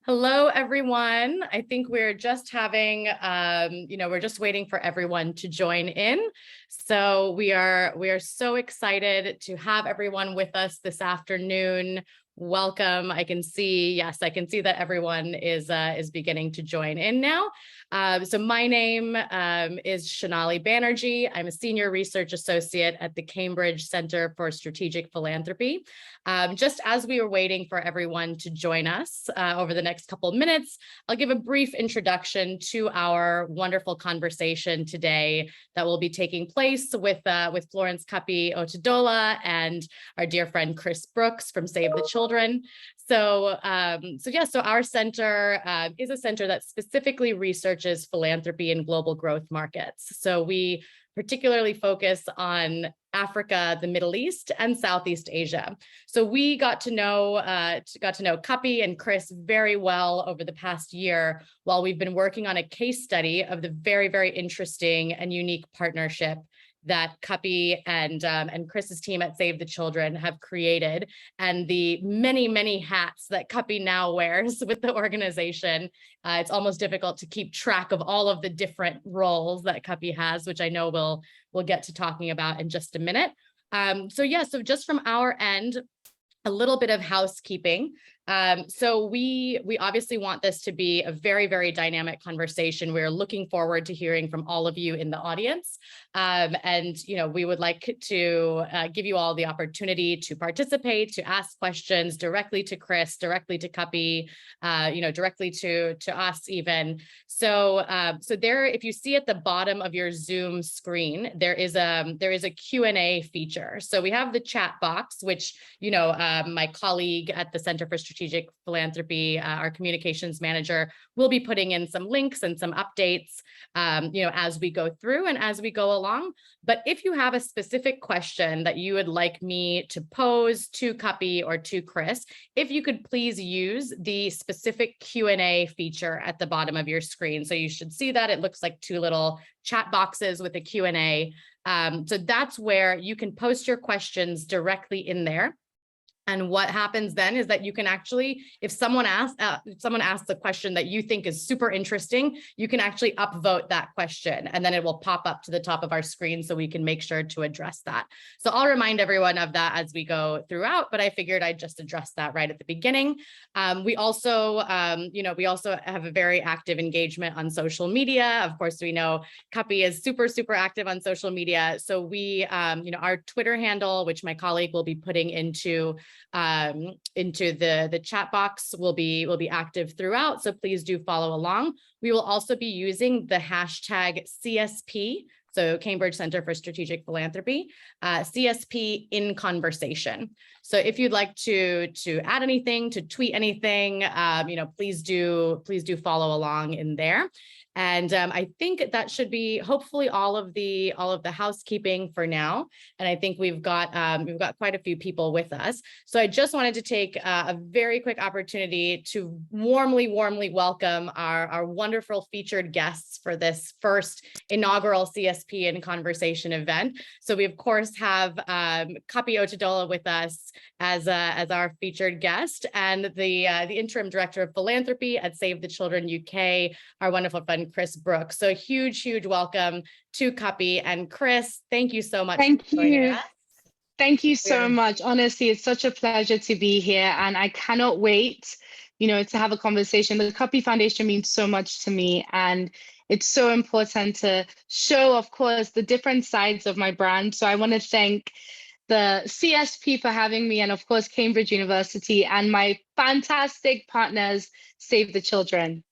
Hello, everyone. I think we're just having, we're just waiting for everyone to join in. So we are so excited to have everyone with us this afternoon. Welcome. I can see that everyone is beginning to join in now. So my name is Shanali Banerjee. I'm a senior research associate at the Cambridge Center for Strategic Philanthropy. Just as we were waiting for everyone to join us over the next couple of minutes, I'll give a brief introduction to our wonderful conversation today that will be taking place with Florence Otedola and our dear friend Chris Brooks from Save the Children. So our center is a center that specifically researches philanthropy in global growth markets. So we particularly focus on Africa, the Middle East, and Southeast Asia. So we got to know Cuppy and Chris very well over the past year while we've been working on a case study of the very, very interesting and unique partnership that Cuppy and Chris's team at Save the Children have created, and the many, many hats that Cuppy now wears with the organization. It's almost difficult to keep track of all of the different roles that Cuppy has, which I know we'll get to talking about in just a minute. So just from our end, a little bit of housekeeping. So we obviously want this to be a very, very dynamic conversation. We're looking forward to hearing from all of you in the audience. We would like to give you all the opportunity to participate, to ask questions directly to Chris, directly to Cuppy, directly to us even. So there, if you see at the bottom of your Zoom screen, there is a Q&A feature. So we have the chat box, which, my colleague at the Center for Strategic Philanthropy, our communications manager, will be putting in some links and some updates, as we go through and as we go along. But if you have a specific question that you would like me to pose to Cuppy or to Chris, if you could please use the specific Q&A feature at the bottom of your screen. So you should see that. It looks like two little chat boxes with a Q&A. So that's where you can post your questions directly in there. And what happens then is that you can actually, if someone asks a question that you think is super interesting, you can actually upvote that question, and then it will pop up to the top of our screen so we can make sure to address that. So I'll remind everyone of that as we go throughout, but I figured I'd just address that right at the beginning. We also have a very active engagement on social media. Of course, we know Cuppy is super, super active on social media. So we, our Twitter handle, which my colleague will be putting into the chat box, will be active throughout. So please do follow along. We will also be using the hashtag CSP, so Cambridge Center for Strategic Philanthropy, CSP in conversation. So if you'd like to add anything, to tweet anything, please do follow along in there. And I think that should be hopefully all of the housekeeping for now. And I think we've got quite a few people with us. So I just wanted to take a very quick opportunity to warmly welcome our wonderful featured guests for this first inaugural CSP in Conversation event. So we of course have Cuppy Otedola with us as our featured guest, and the Interim Director of Philanthropy at Save the Children UK, our wonderful friend Chris Brooks. So huge welcome to Cuppy and Chris. Thank you so much. Thank you. Thank you so much. Honestly, it's such a pleasure to be here, and I cannot wait, to have a conversation. The Cuppy Foundation means so much to me, and it's so important to show, of course, the different sides of my brand. So I want to thank the CSP for having me, and of course, Cambridge University, and my fantastic partners, Save the Children.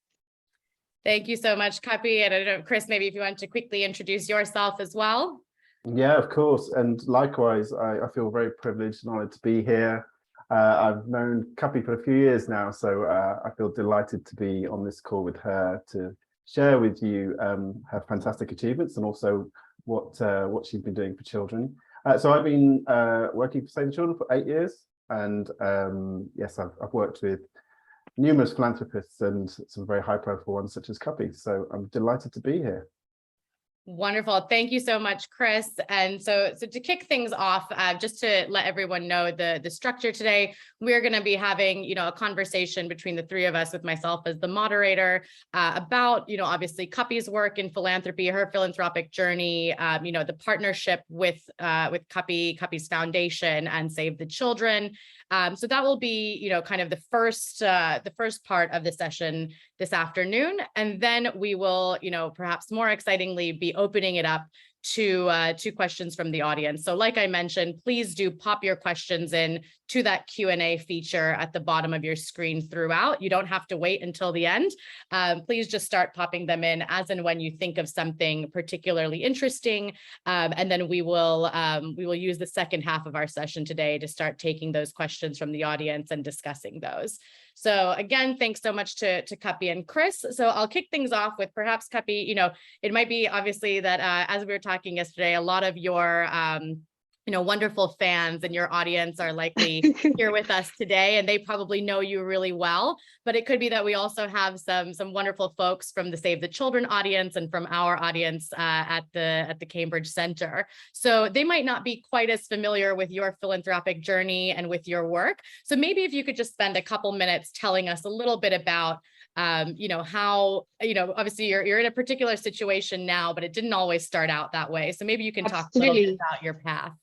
Thank you so much, Cuppy. And I don't know, Chris, maybe if you want to quickly introduce yourself as well. Yeah, of course. And likewise, I feel very privileged and honored to be here. I've known Cuppy for a few years now, so I feel delighted to be on this call with her to share with you her fantastic achievements and also what she's been doing for children. So I've been working for Save the Children for 8 years, and yes, I've worked with numerous philanthropists and some very high-profile ones such as Cuppy. So I'm delighted to be here. Wonderful. Thank you so much, Chris. And so to kick things off, just to let everyone know the structure today, we're going to be having, a conversation between the three of us, with myself as the moderator, about, obviously Cuppy's work in philanthropy, her philanthropic journey, the partnership with Cuppy's foundation and Save the Children. So that will be, kind of the first part of the session this afternoon. And then we will, perhaps more excitingly, be opening it up to questions from the audience. So like I mentioned, please do pop your questions in to that Q&A feature at the bottom of your screen throughout. You don't have to wait until the end. Please just start popping them in as and when you think of something particularly interesting. And then we will use the second half of our session today to start taking those questions from the audience and discussing those. So again, thanks so much to Cuppy and Chris. So I'll kick things off with perhaps Cuppy, it might be obviously that as we were talking yesterday, a lot of your wonderful fans and your audience are likely here with us today, and they probably know you really well. But it could be that we also have some wonderful folks from the Save the Children audience and from our audience at the Cambridge Center. So they might not be quite as familiar with your philanthropic journey and with your work. So maybe if you could just spend a couple minutes telling us a little bit about how, obviously you're in a particular situation now, but it didn't always start out that way. So maybe you can talk a little bit about your path.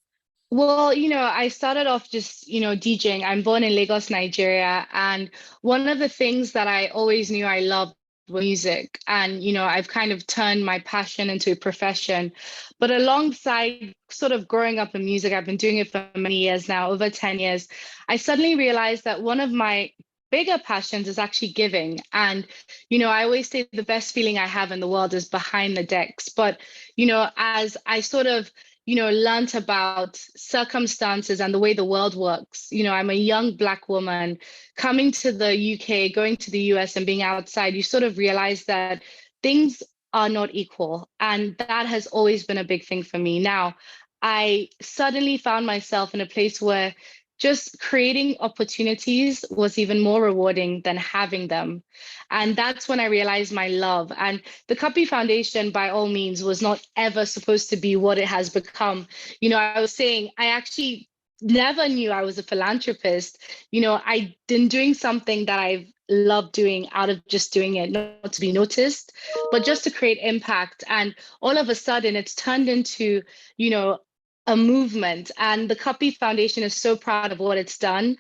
Well, I started off just, DJing. I'm born in Lagos, Nigeria. And one of the things that I always knew I loved was music. And, I've kind of turned my passion into a profession. But alongside sort of growing up in music, I've been doing it for many years now, over 10 years. I suddenly realized that one of my bigger passions is actually giving. And, I always say the best feeling I have in the world is behind the decks. But, as I sort of learned about circumstances and the way the world works. I'm a young Black woman coming to the UK, going to the US and being outside. You sort of realize that things are not equal. And that has always been a big thing for me. Now, I suddenly found myself in a place where just creating opportunities was even more rewarding than having them. And that's when I realized my love. And the Cuppy Foundation, by all means, was not ever supposed to be what it has become. I was saying, I actually never knew I was a philanthropist. I've been doing something that I've loved doing out of just doing it, not to be noticed, but just to create impact. And all of a sudden, it's turned into, a movement. And the Cuppy Foundation is so proud of what it's done.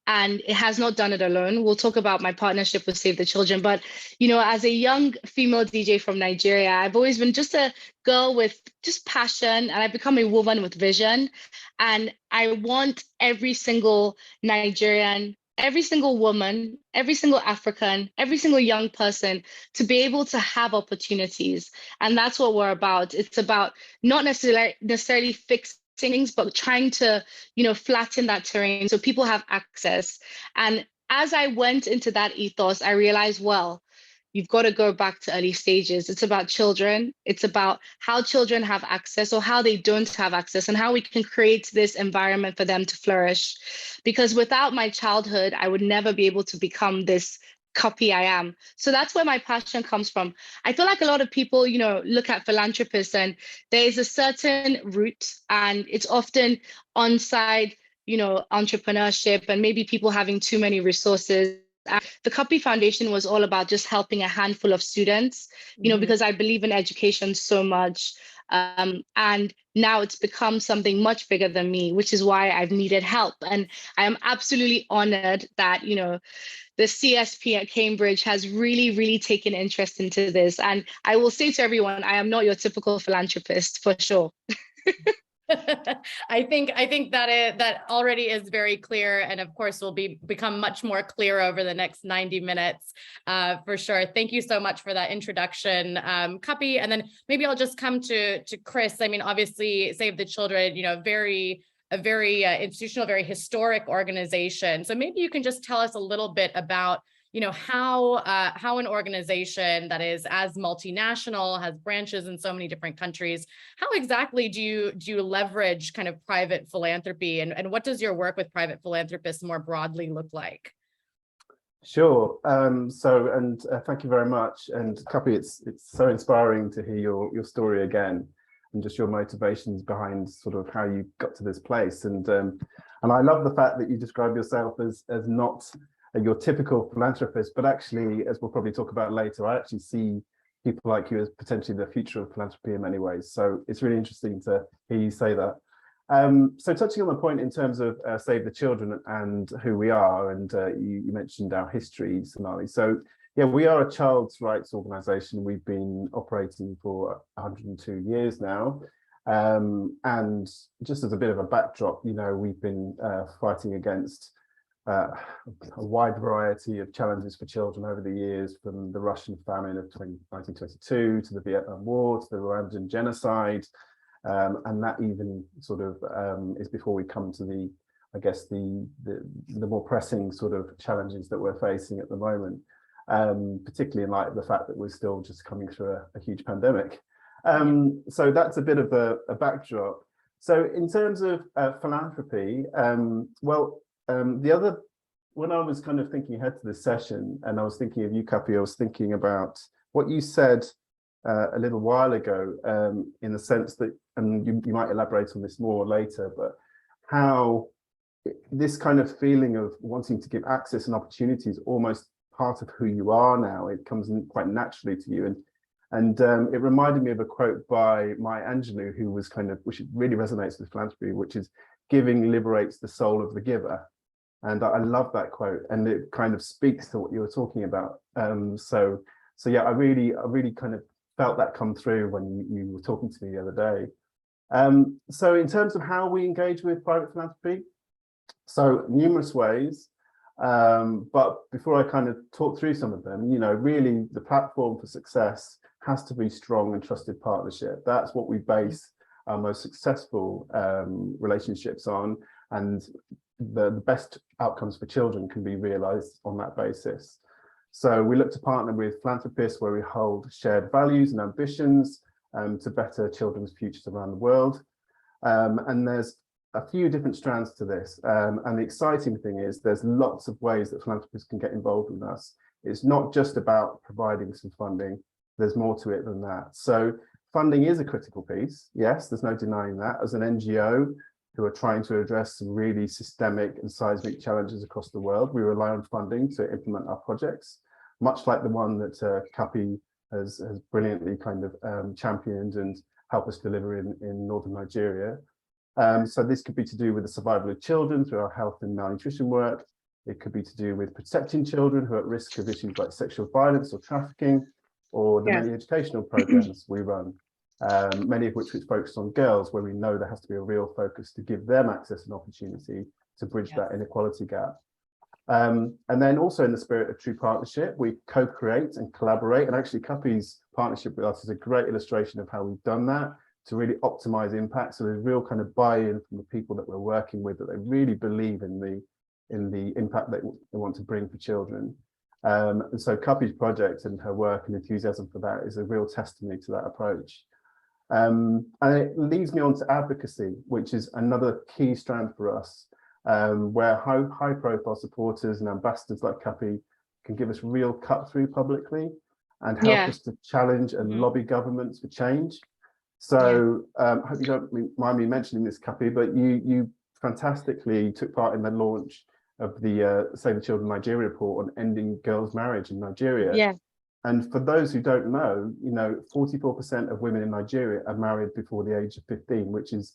And it has not done it alone. We'll talk about my partnership with Save the Children. But, as a young female DJ from Nigeria, I've always been just a girl with just passion, and I've become a woman with vision. And I want every single Nigerian, every single woman, every single African, every single young person to be able to have opportunities. And that's what we're about. It's about not necessarily fixing things, but trying to, flatten that terrain so people have access. And as I went into that ethos, I realized, well, you've got to go back to early stages. It's about children. It's about how children have access or how they don't have access, and how we can create this environment for them to flourish. Because without my childhood, I would never be able to become this Cuppy I am. So that's where my passion comes from. I feel like a lot of people, look at philanthropists and there is a certain route, and it's often on-side, entrepreneurship, and maybe people having too many resources. The Cuppy Foundation was all about just helping a handful of students, because I believe in education so much. And now it's become something much bigger than me, which is why I've needed help. And I am absolutely honored that, the CSP at Cambridge has really, really taken interest into this. And I will say to everyone, I am not your typical philanthropist, for sure. I think that already is very clear, and of course will become much more clear over the next 90 minutes, for sure. Thank you so much for that introduction, Cuppy. And then maybe I'll just come to Chris. I mean, obviously, Save the Children, a very institutional, very historic organization. So maybe you can just tell us a little bit about how an organization that is as multinational, has branches in so many different countries, how exactly do you leverage kind of private philanthropy, and what does your work with private philanthropists more broadly look like? Sure. Thank you very much. And Cuppy, it's so inspiring to hear your story again, and just your motivations behind sort of how you got to this place. And I love the fact that you describe yourself as not your typical philanthropist, but actually, as we'll probably talk about later, I actually see people like you as potentially the future of philanthropy in many ways. So it's really interesting to hear you say that. So touching on the point in terms of Save the Children and who we are, and you mentioned our history, Shonali. So yeah, we are a child's rights organisation. We've been operating for 102 years now. And just as a bit of a backdrop, you know, we've been fighting against a wide variety of challenges for children over the years, from the Russian famine of 1922 to the Vietnam War to the Rwandan genocide. And that even sort of is before we come to the, I guess, the more pressing sort of challenges that we're facing at the moment, particularly in light of the fact that we're still just coming through a huge pandemic. So that's a bit of a backdrop. So in terms of philanthropy, when I was kind of thinking ahead to this session, and I was thinking of you, Cuppy, I was thinking about what you said a little while ago, in the sense that, and you might elaborate on this more later, but how this kind of feeling of wanting to give access and opportunity is almost part of who you are now. It comes in quite naturally to you. And it reminded me of a quote by Maya Angelou, who was kind of, which really resonates with philanthropy, which is, "Giving liberates the soul of the giver." And I love that quote, and it kind of speaks to what you were talking about. So yeah, I really kind of felt that come through when you were talking to me the other day. So in terms of how we engage with private philanthropy, so numerous ways, but before I kind of talk through some of them, you know, really the platform for success has to be strong and trusted partnership. That's what we base our most successful relationships on, and the best outcomes for children can be realized on that basis. So we look to partner with philanthropists where we hold shared values and ambitions to better children's futures around the world. And there's a few different strands to this. And the exciting thing is there's lots of ways that philanthropists can get involved with us. It's not just about providing some funding. There's more to it than that. So funding is a critical piece. Yes, there's no denying that. As an NGO who are trying to address some really systemic and seismic challenges across the world, we rely on funding to implement our projects, much like the one that Cuppy has brilliantly kind of championed and helped us deliver in northern Nigeria. So this could be to do with the survival of children through our health and malnutrition work. It could be to do with protecting children who are at risk of issues like sexual violence or trafficking, or the many educational programs we run, many of which focus on girls, where we know there has to be a real focus to give them access and opportunity to bridge that inequality gap. And then also in the spirit of true partnership, we co-create and collaborate. And actually Cuppy's partnership with us is a great illustration of how we've done that to really optimize impact. So there's real kind of buy-in from the people that we're working with, that they really believe in the impact that they want to bring for children. And so Cuppy's project and her work and enthusiasm for that is a real testimony to that approach. And it leads me on to advocacy, which is another key strand for us, where high profile supporters and ambassadors like Cuppy can give us real cut through publicly and help us to challenge and lobby governments for change. So I hope you don't mind me mentioning this, Cuppy, but you fantastically took part in the launch of the Save the Children Nigeria report on ending girls' marriage in Nigeria. Yeah. And for those who don't know, 44% of women in Nigeria are married before the age of 15, which is,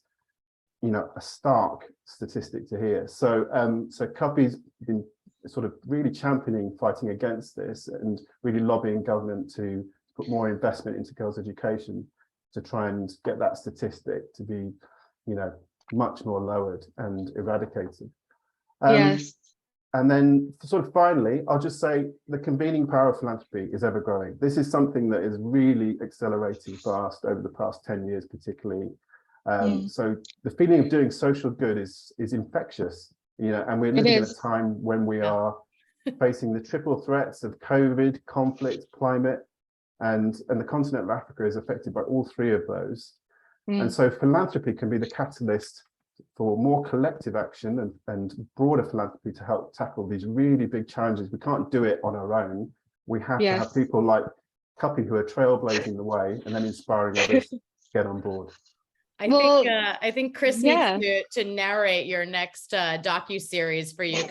a stark statistic to hear. So, so Cuppy's been sort of really championing fighting against this and really lobbying government to put more investment into girls' education to try and get that statistic to be, much more lowered and eradicated. Yes. And then sort of finally, I'll just say the convening power of philanthropy is ever growing. This is something that is really accelerating fast over the past 10 years, particularly. So the feeling of doing social good is infectious, and we're living in a time when we are facing the triple threats of COVID, conflict, climate, and the continent of Africa is affected by all three of those. And so philanthropy can be the catalyst for more collective action and broader philanthropy to help tackle these really big challenges. We can't do it on our own. We have to have people like Cuppy who are trailblazing the way and then inspiring others to get on board. I think Chris needs to narrate your next docu-series for you,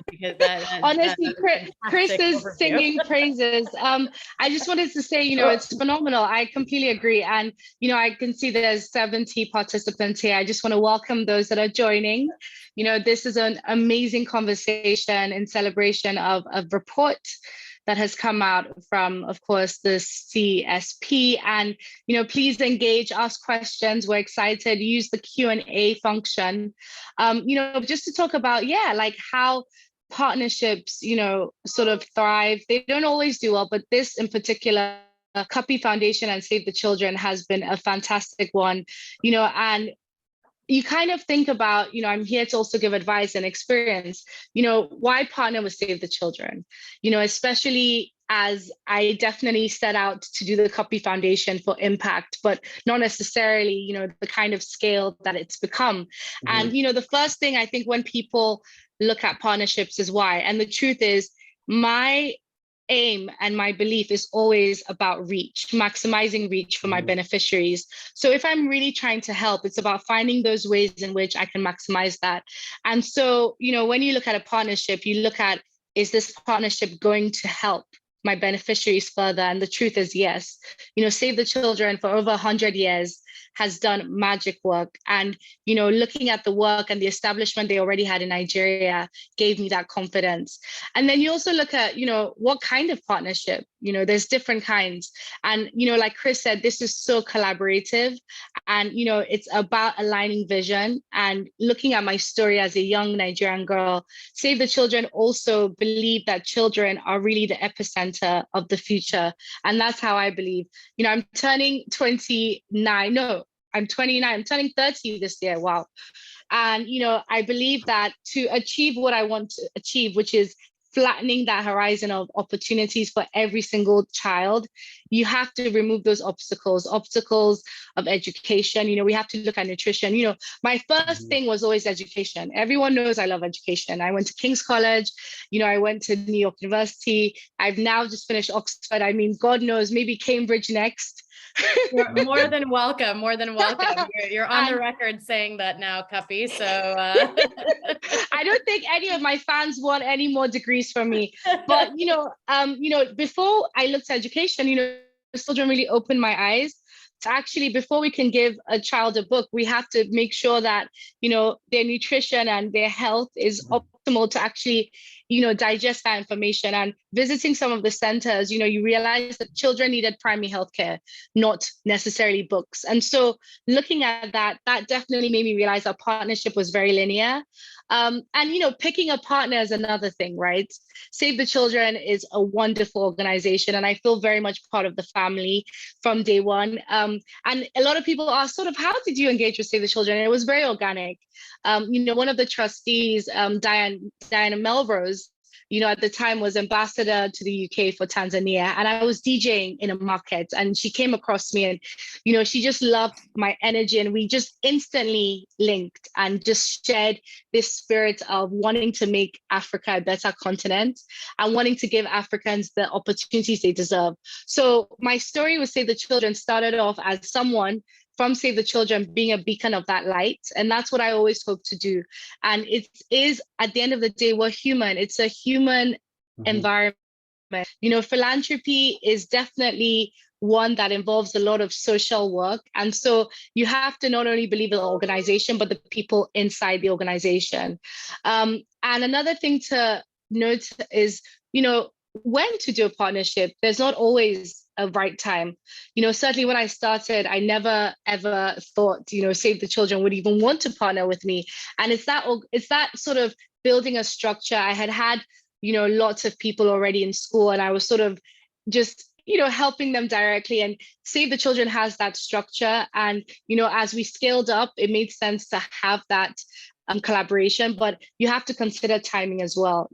because honestly, Chris is singing praises. I just wanted to say, it's phenomenal. I completely agree. And, I can see there's 70 participants here. I just want to welcome those that are joining. This is an amazing conversation in celebration of a report that has come out from, of course, the CSP. And, please engage, ask questions. We're excited. Use the Q&A function, just to talk about, how partnerships, sort of thrive. They don't always do well, but this in particular, Cuppy Foundation and Save the Children has been a fantastic one, and you kind of think about, I'm here to also give advice and experience, why partner with Save the Children, especially as I definitely set out to do the Cuppy Foundation for impact, but not necessarily, the kind of scale that it's become. And, the first thing I think when people look at partnerships is why. And the truth is, my aim and my belief is always about reach, maximizing reach for my beneficiaries. So if I'm really trying to help, it's about finding those ways in which I can maximize that. And so, when you look at a partnership, you look at, is this partnership going to help my beneficiaries further? And the truth is yes. Save the Children for over 100 years has done magic work. And, looking at the work and the establishment they already had in Nigeria gave me that confidence. And then you also look at, what kind of partnership, there's different kinds. And, like Chris said, this is so collaborative and, it's about aligning vision. And looking at my story as a young Nigerian girl, Save the Children also believe that children are really the epicenter of the future. And that's how I believe. I'm turning 29. No, I'm 29. I'm turning 30 this year. Wow. And, I believe that to achieve what I want to achieve, which is flattening that horizon of opportunities for every single child, you have to remove those obstacles of education. We have to look at nutrition. My first thing was always education. Everyone knows I love education. I went to King's College, I went to New York University. I've now just finished Oxford. I mean, God knows, maybe Cambridge next. You're more than welcome. You're on the record saying that now, Cuppy. So I don't think any of my fans want any more degrees from me. But before I looked at education, children really opened my eyes. So actually, before we can give a child a book, we have to make sure that their nutrition and their health is optimal to actually digest that information. And visiting some of the centers, you realize that children needed primary healthcare, not necessarily books. And so looking at that definitely made me realize our partnership was very linear. And picking a partner is another thing, right? Save the Children is a wonderful organization, and I feel very much part of the family from day one. And a lot of people ask, sort of, how did you engage with Save the Children? And it was very organic. One of the trustees, Diana Melrose, at the time was ambassador to the UK for Tanzania. And I was DJing in a market and she came across me and, she just loved my energy. And we just instantly linked and just shared this spirit of wanting to make Africa a better continent and wanting to give Africans the opportunities they deserve. So my story with Save the Children started off as someone from Save the Children being a beacon of that light. And that's what I always hope to do. And it is, at the end of the day, we're human. It's a human environment. Philanthropy is definitely one that involves a lot of social work. And so you have to not only believe in the organization, but the people inside the organization. And another thing to note is, when to do a partnership, there's not always a right time. Certainly when I started, I never, ever thought, Save the Children would even want to partner with me. And it's that sort of building a structure. I had, lots of people already in school, and I was sort of just, helping them directly. And Save the Children has that structure. And, as we scaled up, it made sense to have that collaboration, but you have to consider timing as well.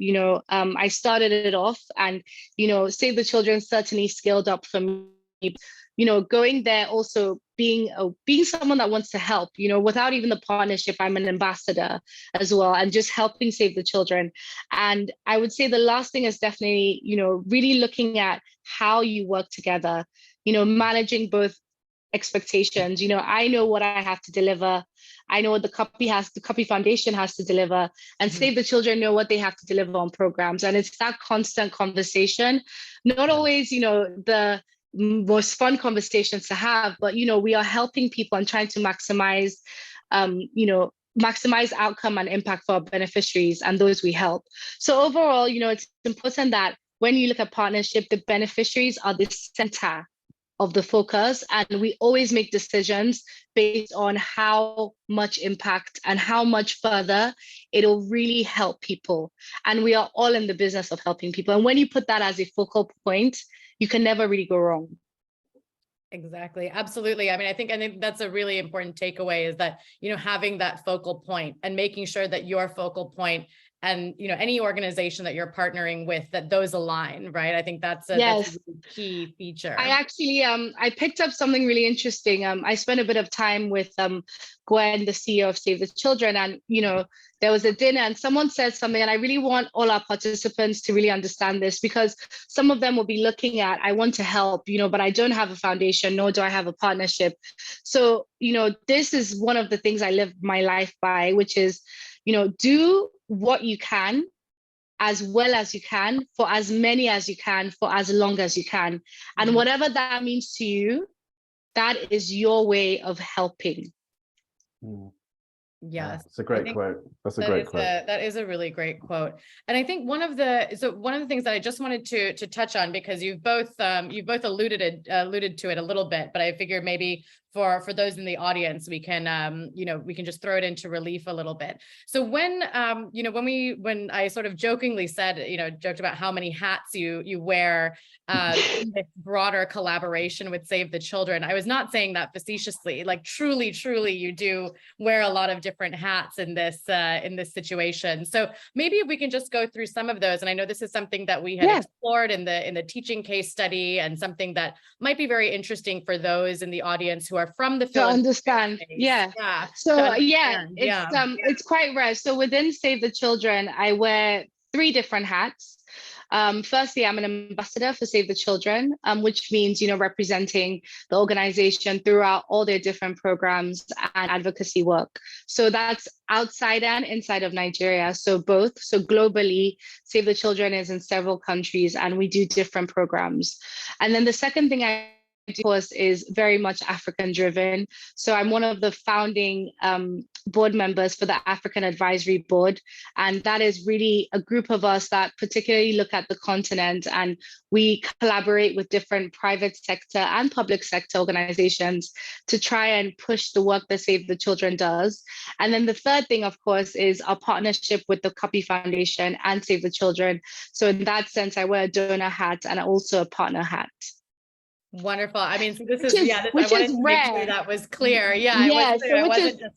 I started it off and, Save the Children certainly scaled up for me. Going there also being someone that wants to help, without even the partnership, I'm an ambassador as well, and just helping Save the Children. And I would say the last thing is definitely, really looking at how you work together, managing both expectations. I know what I have to deliver. I know what the Cuppy Foundation has to deliver, and Save the Children know what they have to deliver on programs. And it's that constant conversation, not always, the most fun conversations to have, but, we are helping people and trying to maximize, maximize outcome and impact for our beneficiaries and those we help. So overall, it's important that when you look at partnership, the beneficiaries are the center of the focus, and we always make decisions based on how much impact and how much further it'll really help people. And we are all in the business of helping people. And when you put that as a focal point, you can never really go wrong. Exactly. Absolutely. I mean, I think that's a really important takeaway, is that, having that focal point and making sure that your focal point and, any organization that you're partnering with, that those align, right? I think that's a really key feature. I actually, I picked up something really interesting. I spent a bit of time with Gwen, the CEO of Save the Children, and, there was a dinner and someone said something, and I really want all our participants to really understand this, because some of them will be looking at, I want to help, but I don't have a foundation, nor do I have a partnership. So, this is one of the things I live my life by, which is, do what you can as well as you can, for as many as you can, for as long as you can. And whatever that means to you, that is your way of helping. Yes, it's a great quote. That's a great quote. That is a really great quote. And I think one of the things that I just wanted to touch on, because you've both alluded to it a little bit, but I figured maybe for those in the audience, we can we can just throw it into relief a little bit. So when I sort of jokingly said, joked about how many hats you wear in this broader collaboration with Save the Children, I was not saying that facetiously. Like truly, you do wear a lot of different hats in this situation. So maybe if we can just go through some of those. And I know this is something that we had explored in the teaching case study, and something that might be very interesting for those in the audience who are from the to understand. So it's quite rare. So within Save the Children, I wear 3 different hats. Firstly, I'm an ambassador for Save the Children, which means, representing the organization throughout all their different programs and advocacy work. So that's outside and inside of Nigeria. So both. So globally, Save the Children is in several countries, and we do different programs. And then the second thing I do, of course, is very much African driven. So I'm one of the founding board members for the African Advisory Board. And that is really a group of us that particularly look at the continent, and we collaborate with different private sector and public sector organizations to try and push the work that Save the Children does. And then the third thing, of course, is our partnership with the Cuppy Foundation and Save the Children. So in that sense, I wear a donor hat and also a partner hat. Wonderful. I mean, so this is I wanted to make sure that was clear.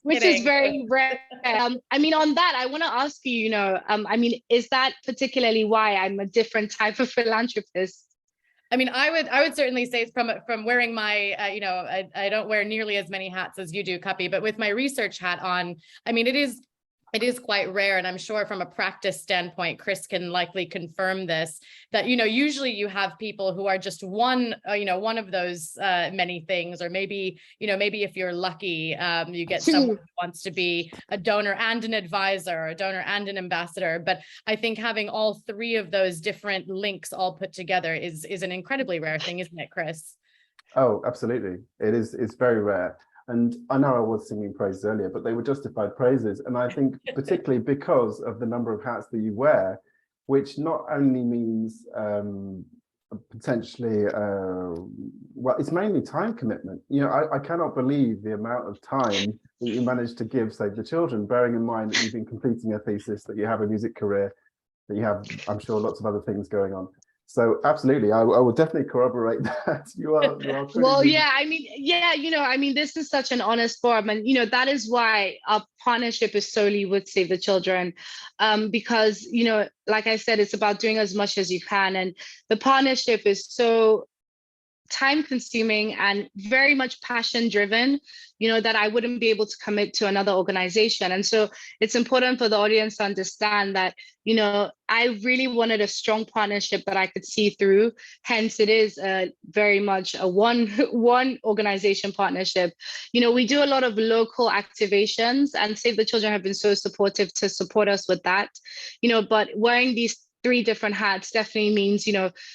Which is very rare. I mean, on that, I want to ask you, I mean, is that particularly why I'm a different type of philanthropist? I mean, I would certainly say from wearing my, I don't wear nearly as many hats as you do, Cuppy, but with my research hat on, I mean, it is quite rare. And I'm sure from a practice standpoint, Chris can likely confirm this, that, usually you have people who are just one of those many things, or maybe if you're lucky, you get someone who wants to be a donor and an advisor, or a donor and an ambassador. But I think having all 3 of those different links all put together is an incredibly rare thing, isn't it, Chris? Oh, absolutely. It's very rare. And I know I was singing praises earlier, but they were justified praises. And I think particularly because of the number of hats that you wear, which not only means potentially, well, it's mainly time commitment. I cannot believe the amount of time that you managed to give Save the Children, bearing in mind that you've been completing a thesis, that you have a music career, that you have, I'm sure, lots of other things going on. So absolutely, I will definitely corroborate that. You are well, yeah, I mean, this is such an honest forum, and that is why our partnership is solely with Save the Children, because like I said, it's about doing as much as you can, and the partnership is so time consuming and very much passion driven, that I wouldn't be able to commit to another organization. And so it's important for the audience to understand that, I really wanted a strong partnership that I could see through. Hence, it is very much a one organization partnership. We do a lot of local activations, and Save the Children have been so supportive to support us with that. But wearing these 3 different hats definitely means,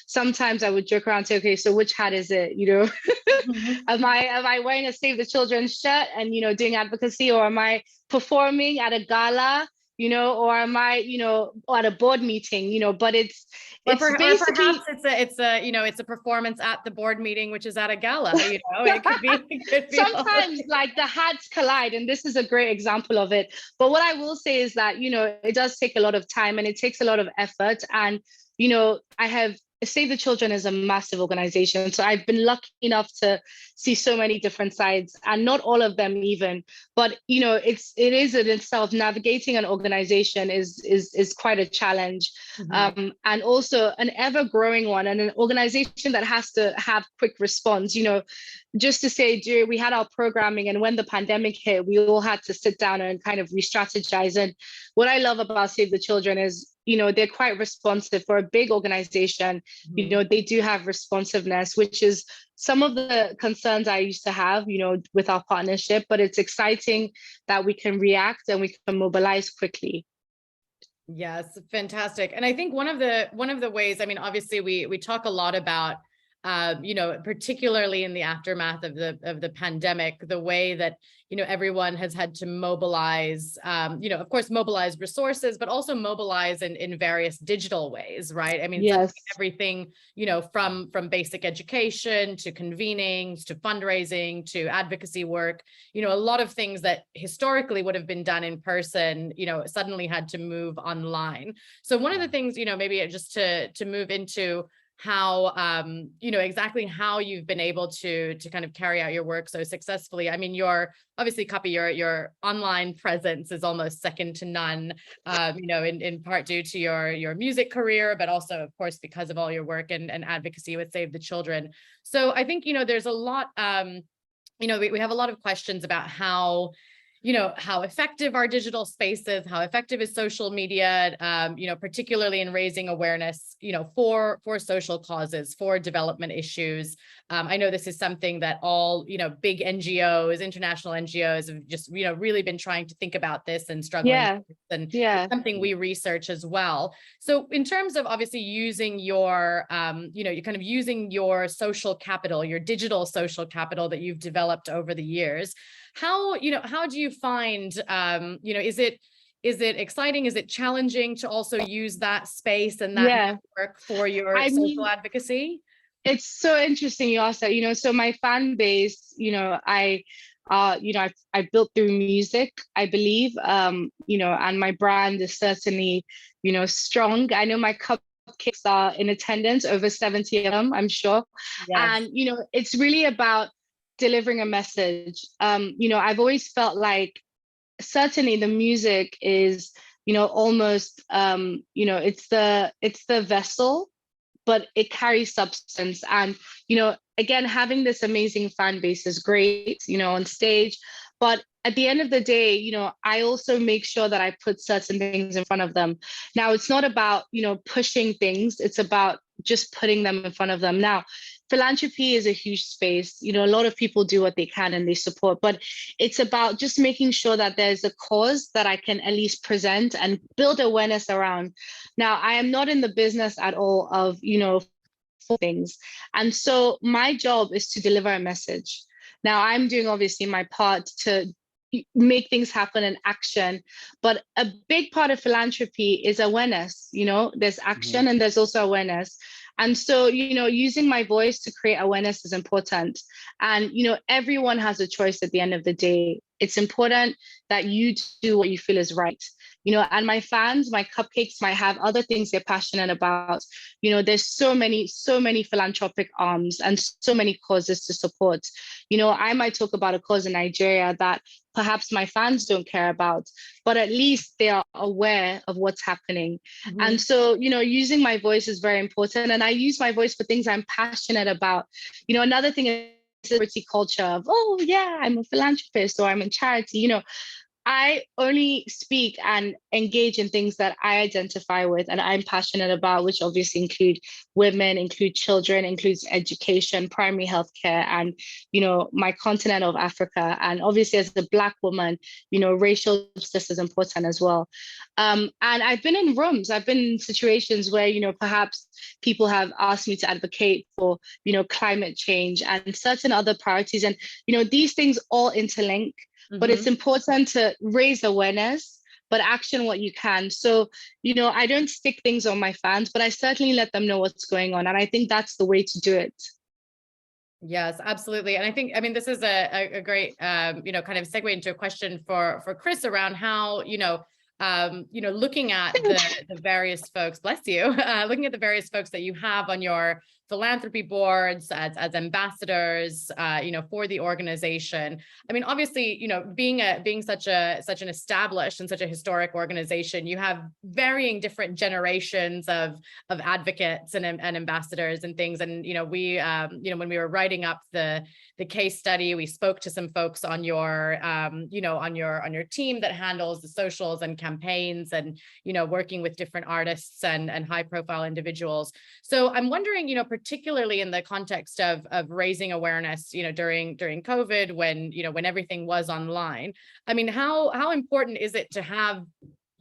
sometimes I would joke around and say, okay, so which hat is it? Mhm. Am I wearing a Save the Children shirt and, doing advocacy, or am I performing at a gala, or am I, at a board meeting, but it's basically, or perhaps it's a performance at the board meeting, which is at a gala, it could be sometimes like the hats collide, and this is a great example of it. But what I will say is that, it does take a lot of time and it takes a lot of effort. And, I have Save the Children is a massive organization. So I've been lucky enough to see so many different sides, and not all of them even, but it is in itself, navigating an organization is quite a challenge. Mm-hmm. And also an ever growing one, and an organization that has to have quick response. Just to say, we had our programming, and when the pandemic hit, we all had to sit down and kind of re-strategize. And what I love about Save the Children is, they're quite responsive. For a big organization, Mm-hmm. they do have responsiveness, which is some of the concerns I used to have, with our partnership. But it's exciting that we can react and we can mobilize quickly. Yes, fantastic. And I think one of the ways, I mean, obviously we talk a lot about, particularly in the aftermath of the pandemic, the way that, everyone has had to mobilize, of course, mobilize resources, but also mobilize in various digital ways, right? I mean, Yes. everything, from basic education to convenings to fundraising to advocacy work, a lot of things that historically would have been done in person, suddenly had to move online. So one of the things, maybe just to move into how, exactly how you've been able to kind of carry out your work so successfully. I mean, obviously, Cuppy, your online presence is almost second to none, in part due to your music career, but also, of course, because of all your work and advocacy with Save the Children. So I think, there's a lot, we have a lot of questions about how effective are digital spaces, how effective is social media, particularly in raising awareness, for social causes, for development issues. I know this is something that all, big NGOs, international NGOs have just, really been trying to think about this and struggling with this, and it's something we research as well. So in terms of obviously using your, you're kind of using your social capital, your digital social capital that you've developed over the years, how do you find, is it exciting? Is it challenging to also use that space and that network for your social advocacy? It's so interesting you asked that, so my fan base, I built through music, I believe, and my brand is certainly, strong. I know my cupcakes are in attendance, over 70 of them, I'm sure. Yes. And, it's really about delivering a message. I've always felt like certainly the music is, almost, it's the vessel, but it carries substance. And, again, having this amazing fan base is great, on stage. But at the end of the day, I also make sure that I put certain things in front of them. Now, it's not about, pushing things. It's about just putting them in front of them. Now, philanthropy is a huge space. A lot of people do what they can and they support, but it's about just making sure that there's a cause that I can at least present and build awareness around. Now, I am not in the business at all of, things. And so my job is to deliver a message. Now, I'm doing obviously my part to make things happen in action, but a big part of philanthropy is awareness. There's action and there's also awareness. And so, using my voice to create awareness is important. And, everyone has a choice at the end of the day. It's important that you do what you feel is right. And my fans, my cupcakes might have other things they're passionate about. There's so many philanthropic arms and so many causes to support. I might talk about a cause in Nigeria that perhaps my fans don't care about, but at least they are aware of what's happening. Mm-hmm. And so, using my voice is very important. And I use my voice for things I'm passionate about. Another thing is celebrity culture of, oh yeah, I'm a philanthropist or I'm in charity. I only speak and engage in things that I identify with and I'm passionate about, which obviously include women, include children, includes education, primary healthcare, and, my continent of Africa. And obviously as a Black woman, racial justice is important as well. And I've been in rooms, I've been in situations where, perhaps people have asked me to advocate for, climate change and certain other priorities. And, these things all interlink. But it's important to raise awareness, but action what you can. So, I don't stick things on my fans, but I certainly let them know what's going on. And I think that's the way to do it. Yes, absolutely. And I mean, this is a great, kind of segue into a question for Chris around how, looking at the various folks, bless you, looking at the various folks that you have on your philanthropy boards as ambassadors, for the organization. I mean, obviously, being such an established and such a historic organization, you have varying different generations of advocates and ambassadors and things. And we, when we were writing up the case study, we spoke to some folks on your, on your team that handles the socials and campaigns, and working with different artists and high profile individuals. So I'm wondering, particularly in the context of raising awareness, during COVID, when everything was online. I mean, how important is it to have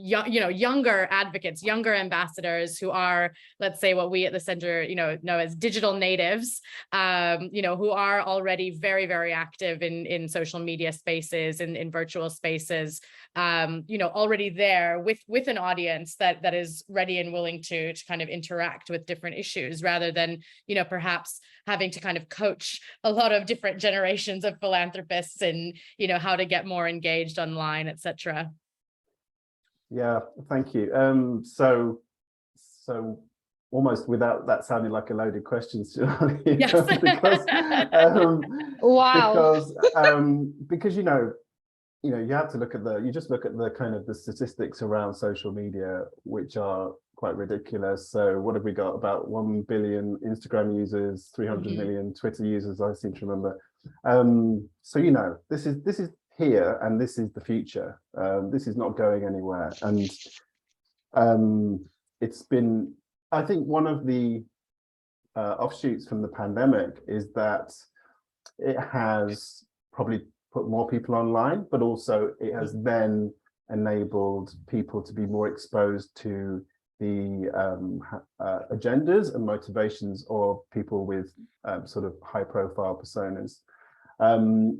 younger advocates, younger ambassadors who are, let's say, what we at the center, know as digital natives, who are already very, very active in social media spaces, in virtual spaces, already there with an audience that is ready and willing to kind of interact with different issues, rather than, perhaps having to kind of coach a lot of different generations of philanthropists and, how to get more engaged online, et cetera. Yeah, thank you. So almost without that sounding like a loaded question, Shonali, yes. because you have to look at the kind of the statistics around social media, which are quite ridiculous. So what have we got? About 1 billion Instagram users, 300 million Twitter users, I seem to remember. So this is here, and this is the future. This is not going anywhere. And it's been, I think, one of the offshoots from the pandemic is that it has probably put more people online, but also it has then enabled people to be more exposed to the agendas and motivations of people with sort of high profile personas.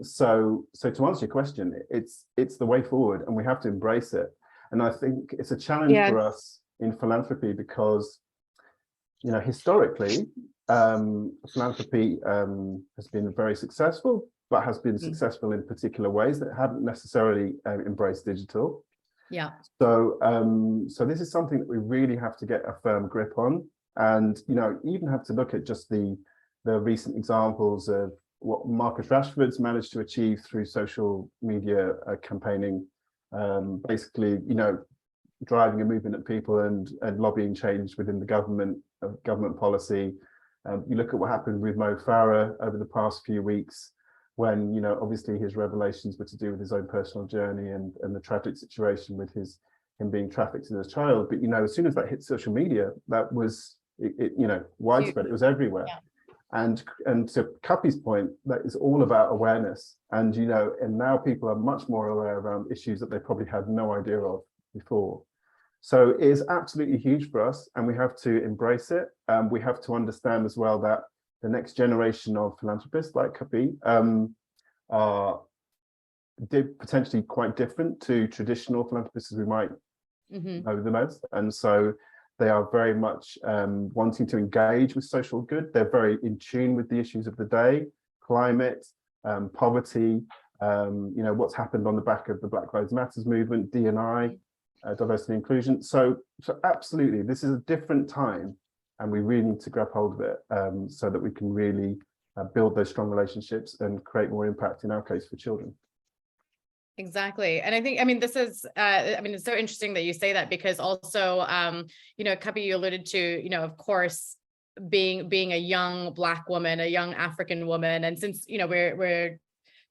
So to answer your question, it's the way forward, and we have to embrace it. And I think it's a challenge for us in philanthropy because, historically, philanthropy has been very successful, but has been successful in particular ways that haven't necessarily embraced digital. Yeah. So so this is something that we really have to get a firm grip on, and even have to look at just the recent examples of what Marcus Rashford's managed to achieve through social media campaigning, basically, driving a movement of people and lobbying change within the government policy. You look at what happened with Mo Farah over the past few weeks, when obviously his revelations were to do with his own personal journey and the tragic situation with him being trafficked as a child. But as soon as that hit social media, that was widespread. It was everywhere. Yeah. And to Cuppy's point, that is all about awareness. And and now people are much more aware around issues that they probably had no idea of before. So it is absolutely huge for us, and we have to embrace it. We have to understand as well that the next generation of philanthropists like Cuppy are potentially quite different to traditional philanthropists as we might know them as. And so they are very much wanting to engage with social good. They're very in tune with the issues of the day: climate, poverty, you know, what's happened on the back of the Black Lives Matters movement, D&I, diversity and inclusion. So absolutely, this is a different time, and we really need to grab hold of it so that we can really build those strong relationships and create more impact, in our case, for children. Exactly. And I think, I mean, this is, I mean, it's so interesting that you say that, because also, you know, Cuppy, you alluded to, you know, of course, being a young Black woman, a young African woman. And since, you know, we're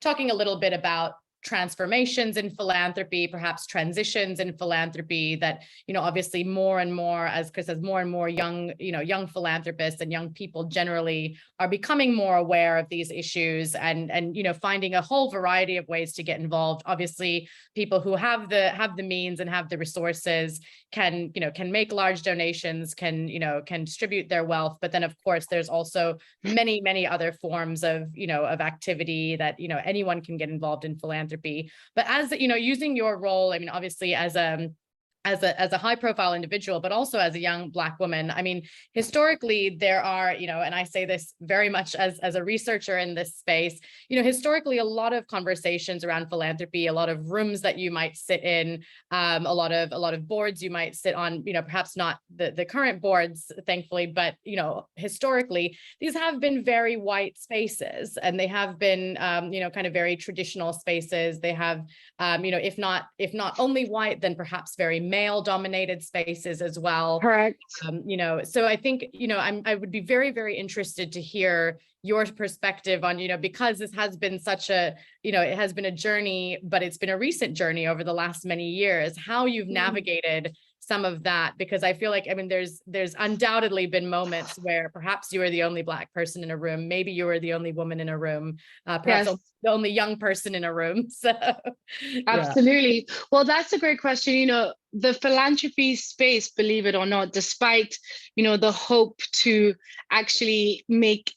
talking a little bit about transformations in philanthropy, perhaps transitions in philanthropy, that, you know, obviously more and more, as Chris says, more and more young, you know, young philanthropists and young people generally are becoming more aware of these issues, and you know, finding a whole variety of ways to get involved. Obviously, people who have the means and have the resources can, you know, can make large donations, can, you know, can distribute their wealth. But then, of course, there's also many other forms of, you know, of activity that, you know, anyone can get involved in philanthropy. But as, you know, using your role, I mean, obviously as a high profile individual, but also as a young Black woman, I mean, historically there are, you know, and I say this very much as a researcher in this space, you know, historically a lot of conversations around philanthropy, a lot of rooms that you might sit in, a lot of boards you might sit on, you know, perhaps not the current boards, thankfully, but, you know, historically these have been very white spaces, and they have been, you know, kind of very traditional spaces. They have, you know, if not only white, then perhaps very male dominated spaces as well. Correct. You know, so I think, you know, I would be very interested to hear your perspective on, you know, because this has been such a, you know, it has been a journey, but it's been a recent journey over the last many years, how you've navigated some of that, because I feel like, I mean, there's undoubtedly been moments where perhaps you were the only Black person in a room, maybe you were the only woman in a room, perhaps Yes. the only young person in a room. So Absolutely. Yeah. Well, that's a great question. You know, the philanthropy space, believe it or not, despite, you know, the hope to actually make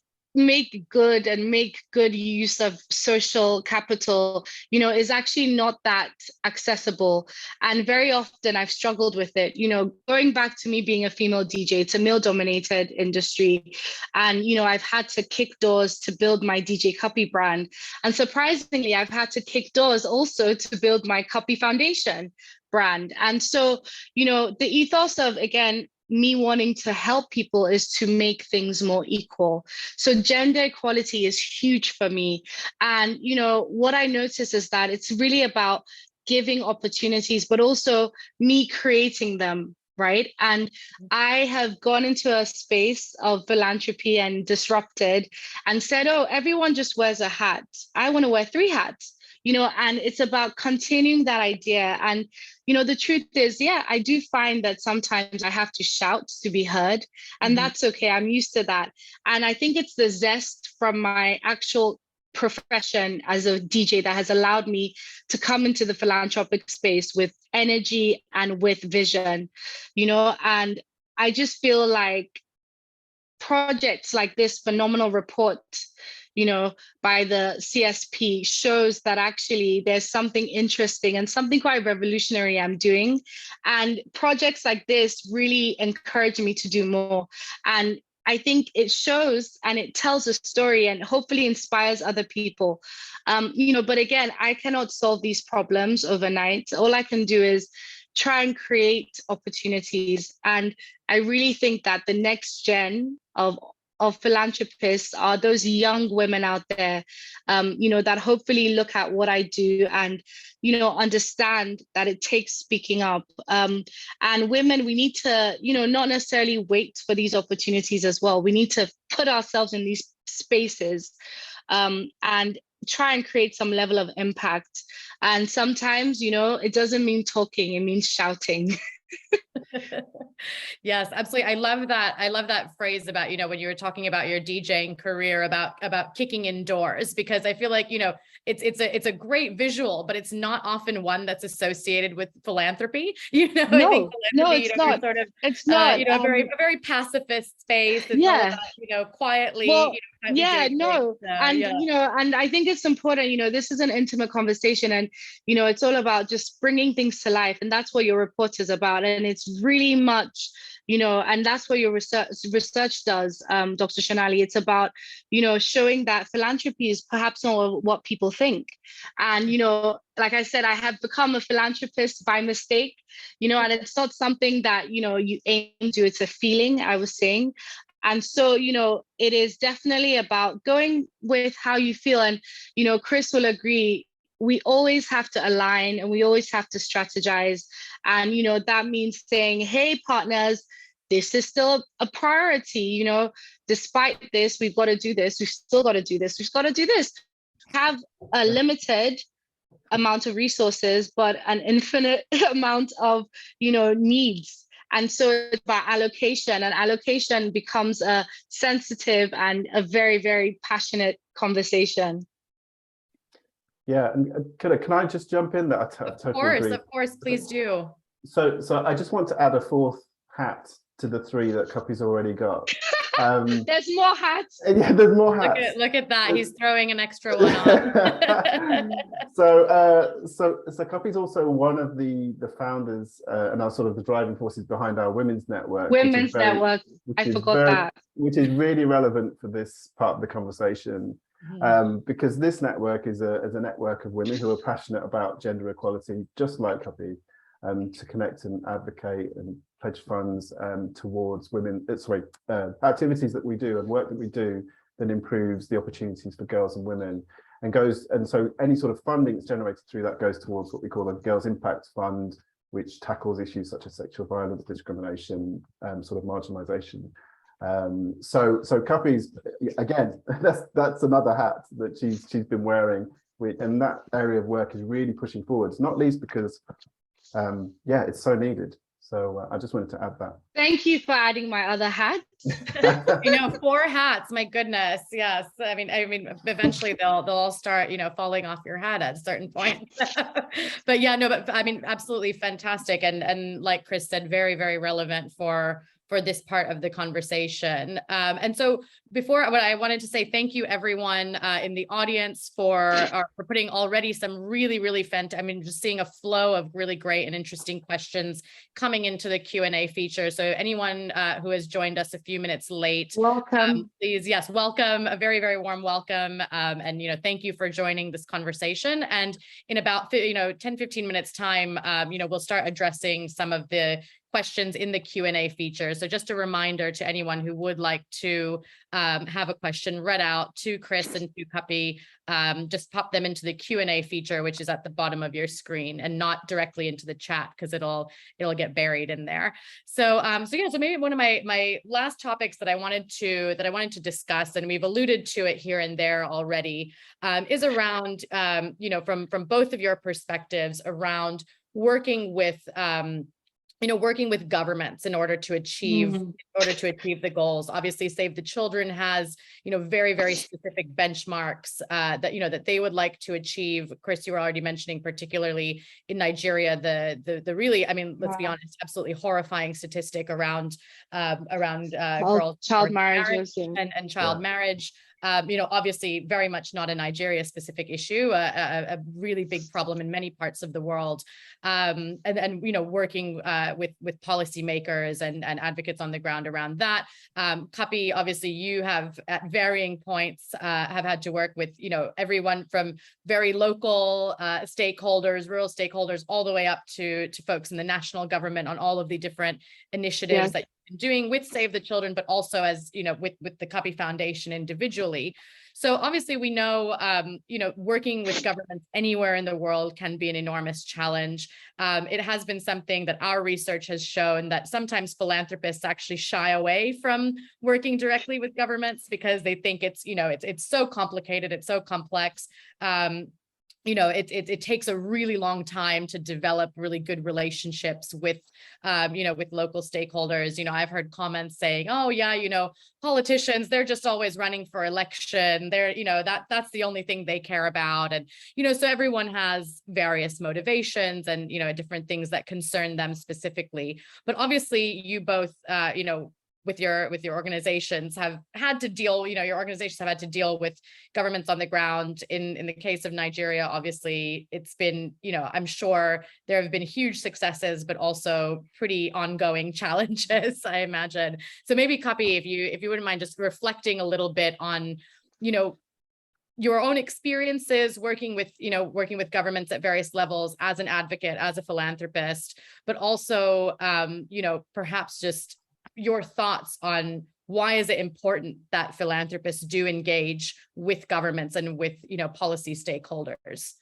good use of social capital, you know, is actually not that accessible. And very often I've struggled with it, you know, going back to me being a female DJ, it's a male dominated industry. And, you know, I've had to kick doors to build my DJ Cuppy brand. And surprisingly, I've had to kick doors also to build my Cuppy Foundation brand. And so, you know, the ethos of, again, me wanting to help people is to make things more equal. So gender equality is huge for me. And, you know, what I notice is that it's really about giving opportunities, but also me creating them, right? And I have gone into a space of philanthropy and disrupted and said, oh, everyone just wears a hat. I want to wear 3 hats. You know, and it's about continuing that idea. And, you know, the truth is, yeah, I do find that sometimes I have to shout to be heard, and that's okay. I'm used to that. And I think it's the zest from my actual profession as a DJ that has allowed me to come into the philanthropic space with energy and with vision, you know, and I just feel like projects like this phenomenal report, you know, by the CSP shows that actually there's something interesting and something quite revolutionary I'm doing. And projects like this really encourage me to do more. And I think it shows and it tells a story and hopefully inspires other people. You know, but again, I cannot solve these problems overnight. All I can do is try and create opportunities. And I really think that the next gen of philanthropists are those young women out there, you know, that hopefully look at what I do and, you know, understand that it takes speaking up. And women, we need to, you know, not necessarily wait for these opportunities as well. We need to put ourselves in these spaces and try and create some level of impact. And sometimes, you know, it doesn't mean talking, it means shouting. Yes, absolutely. I love that. I love that phrase about, you know, when you were talking about your DJing career, about kicking in doors, because I feel like, you know, it's a great visual, but it's not often one that's associated with philanthropy. You know, No, I think philanthropy, it's you know, not. sort of, it's not. You know, a very pacifist space. It's all about, you know, quietly. Well, you know, yeah, no, and you know, and I think it's important. You know, this is an intimate conversation, and you know, it's all about just bringing things to life, and that's what your report is about. And it's really much and that's what your research does, Dr. Shonali. It's about, showing that philanthropy is perhaps not what people think. And, like I said, I have become a philanthropist by mistake, and it's not something that, you aim to, it's a feeling, I was saying. And so, it is definitely about going with how you feel. And, Chris will agree, we always have to align and we always have to strategize. And, that means saying, hey, partners, this is still a priority, despite this, we've got to do this. We've still got to do this. We've got to do this. Have a limited amount of resources, but an infinite amount of, needs. And so it's about allocation, and allocation becomes a sensitive and a very, very passionate conversation. Yeah, and can I just jump in there? I totally agree. Of course, please do. So I just want to add a fourth hat to the three that Cuppy's already got. There's more hats. Yeah, there's more hats. Look at that. He's throwing an extra one on. So Cuppy's also one of the founders and are sort of the driving forces behind our women's network. Women's network. I forgot that. Which is really relevant for this part of the conversation. Because this network is a network of women who are passionate about gender equality, just like Cuppy, to connect and advocate and pledge funds towards women. Activities that we do and work that we do that improves the opportunities for girls and women, and so any sort of funding that's generated through that goes towards what we call a Girls Impact Fund, which tackles issues such as sexual violence, discrimination, sort of marginalisation. So Cuppy's, again, that's another hat that she's been wearing, and that area of work is really pushing forwards, not least because it's so needed. So I just wanted to add that. Thank you for adding my other hat. 4 hats, my goodness. Yes. I mean, eventually they'll all start, falling off your hat at a certain point. But yeah, no, but I mean, absolutely fantastic. And like Chris said, very, very relevant for this part of the conversation. And so before, what I wanted to say, thank you everyone in the audience for putting already some really, really fantastic, just seeing a flow of really great and interesting questions coming into the Q&A feature. So anyone who has joined us a few minutes late, welcome. Please, yes, welcome, a very, very warm welcome. And, thank you for joining this conversation. And in about, 10, 15 minutes time, we'll start addressing some of the questions in the Q&A feature. So just a reminder to anyone who would like to have a question read out to Chris and to Cuppy, just pop them into the Q&A feature, which is at the bottom of your screen, and not directly into the chat because it'll get buried in there. So so maybe one of my last topics that I wanted to discuss, and we've alluded to it here and there already, is around from both of your perspectives around working with working with governments in order to achieve the goals. Obviously, Save the Children has very, very specific benchmarks that they would like to achieve. Chris, you were already mentioning, particularly in Nigeria, the really, let's be honest, absolutely horrifying statistic around girls, child marriages and child marriage. Obviously very much not a Nigeria specific issue, a really big problem in many parts of the world. And working with policymakers and advocates on the ground around that. Cuppy, obviously you have at varying points have had to work with, everyone from very local stakeholders, rural stakeholders, all the way up to folks in the national government on all of the different initiatives that you've been doing with Save the Children, but also as, with the Cuppy Foundation individually. So obviously we know, working with governments anywhere in the world can be an enormous challenge. It has been something that our research has shown that sometimes philanthropists actually shy away from working directly with governments because they think it's, it's so complicated, it's so complex. It takes a really long time to develop really good relationships with, with local stakeholders. I've heard comments saying, oh yeah, politicians, they're just always running for election. They're, that's the only thing they care about. And, so everyone has various motivations and, different things that concern them specifically. But obviously you both, your organizations have had to deal, your organizations have had to deal with governments on the ground. In the case of Nigeria, obviously, it's been, I'm sure there have been huge successes, but also pretty ongoing challenges, I imagine. So maybe, Cuppy, if you wouldn't mind just reflecting a little bit on, your own experiences working with governments at various levels as an advocate, as a philanthropist, but also, perhaps just your thoughts on why is it important that philanthropists do engage with governments and with, policy stakeholders?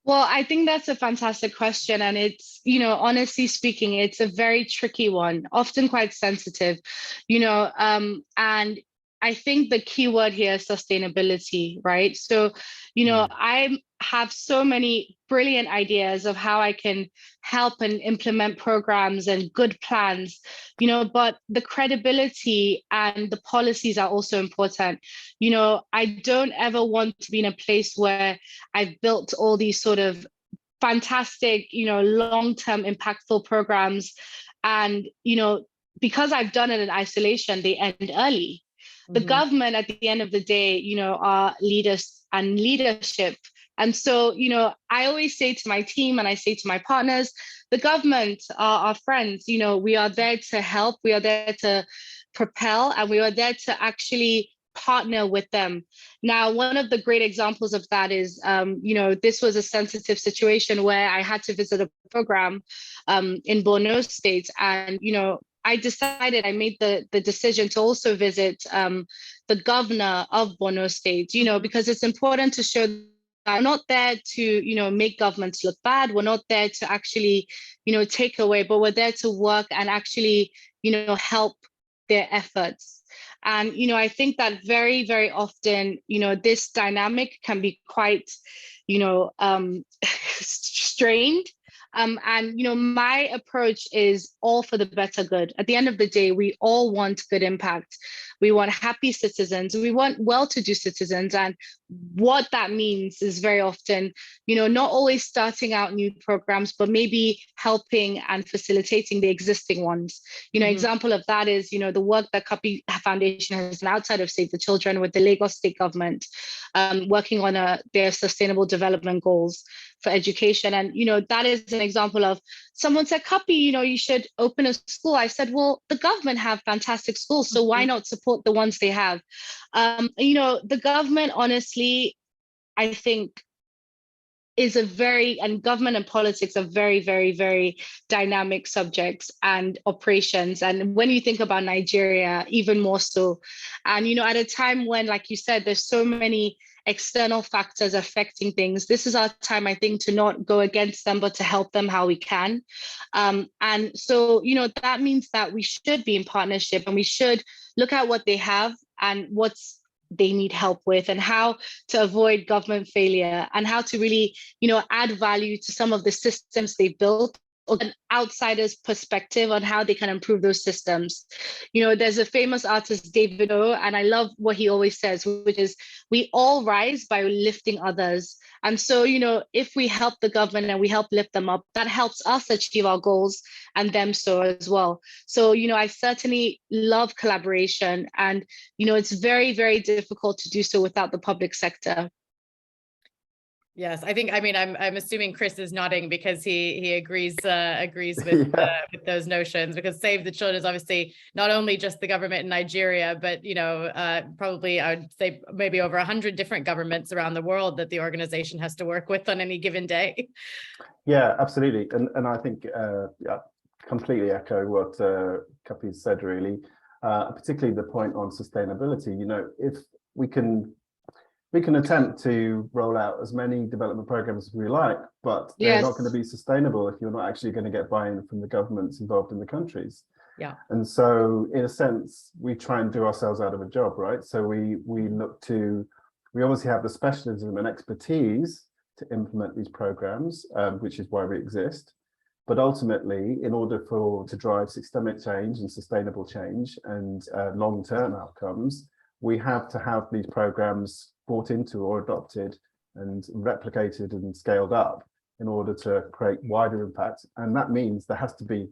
Well, I think that's a fantastic question. And it's, honestly speaking, it's a very tricky one, often quite sensitive, and I think the key word here is sustainability, right? So, I have so many brilliant ideas of how I can help and implement programs and good plans, but the credibility and the policies are also important. I don't ever want to be in a place where I've built all these sort of fantastic, long-term impactful programs. And, because I've done it in isolation, they end early. The government at the end of the day, are leaders and leadership. And so, I always say to my team and I say to my partners, the government are our friends. We are there to help, we are there to propel, and we are there to actually partner with them. Now, one of the great examples of that is, this was a sensitive situation where I had to visit a program in Borno State, and, I made the decision to also visit the governor of Borno State, because it's important to show that we're not there to, make governments look bad. We're not there to actually, take away, but we're there to work and actually, help their efforts. And, I think that very, very often, this dynamic can be quite, strained. And, my approach is all for the better good. At the end of the day, we all want good impact. We want happy citizens. We want well-to-do citizens. And what that means is very often, not always starting out new programs, but maybe helping and facilitating the existing ones. Example of that is, the work that Cuppy Foundation has done outside of Save the Children with the Lagos State government, working on their sustainable development goals for education. And, that is an example of someone said, Cuppy, you should open a school. I said, well, the government have fantastic schools, so why not support the ones they have? The government, honestly, I think and government and politics are very, very, very dynamic subjects and operations. And when you think about Nigeria, even more so. And, at a time when, like you said, there's so many external factors affecting things, this is our time, I think, to not go against them, but to help them how we can. And so, that means that we should be in partnership and we should look at what they have and what's they need help with, and how to avoid government failure, and how to really, add value to some of the systems they've built, or an outsider's perspective on how they can improve those systems. There's a famous artist, David O, and I love what he always says, which is, we all rise by lifting others. And so, if we help the government and we help lift them up, that helps us achieve our goals and them so as well. So, I certainly love collaboration, and, it's very, very difficult to do so without the public sector. Yes, I'm assuming Chris is nodding because he agrees with those notions, because Save the Children is obviously not only just the government in Nigeria, but probably I would say maybe over 100 different governments around the world that the organization has to work with on any given day. Yeah, absolutely, and I think completely echo what Cuppy said, really, particularly the point on sustainability. If we can attempt to roll out as many development programs as we like, but they're not going to be sustainable if you're not actually going to get buy-in from the governments involved in the countries. Yeah. And so, in a sense, we try and do ourselves out of a job, right? So we obviously have the specialism and expertise to implement these programs, which is why we exist. But ultimately, in order to drive systemic change and sustainable change and long-term outcomes, we have to have these programs brought into or adopted and replicated and scaled up in order to create wider impact. And that means there has to be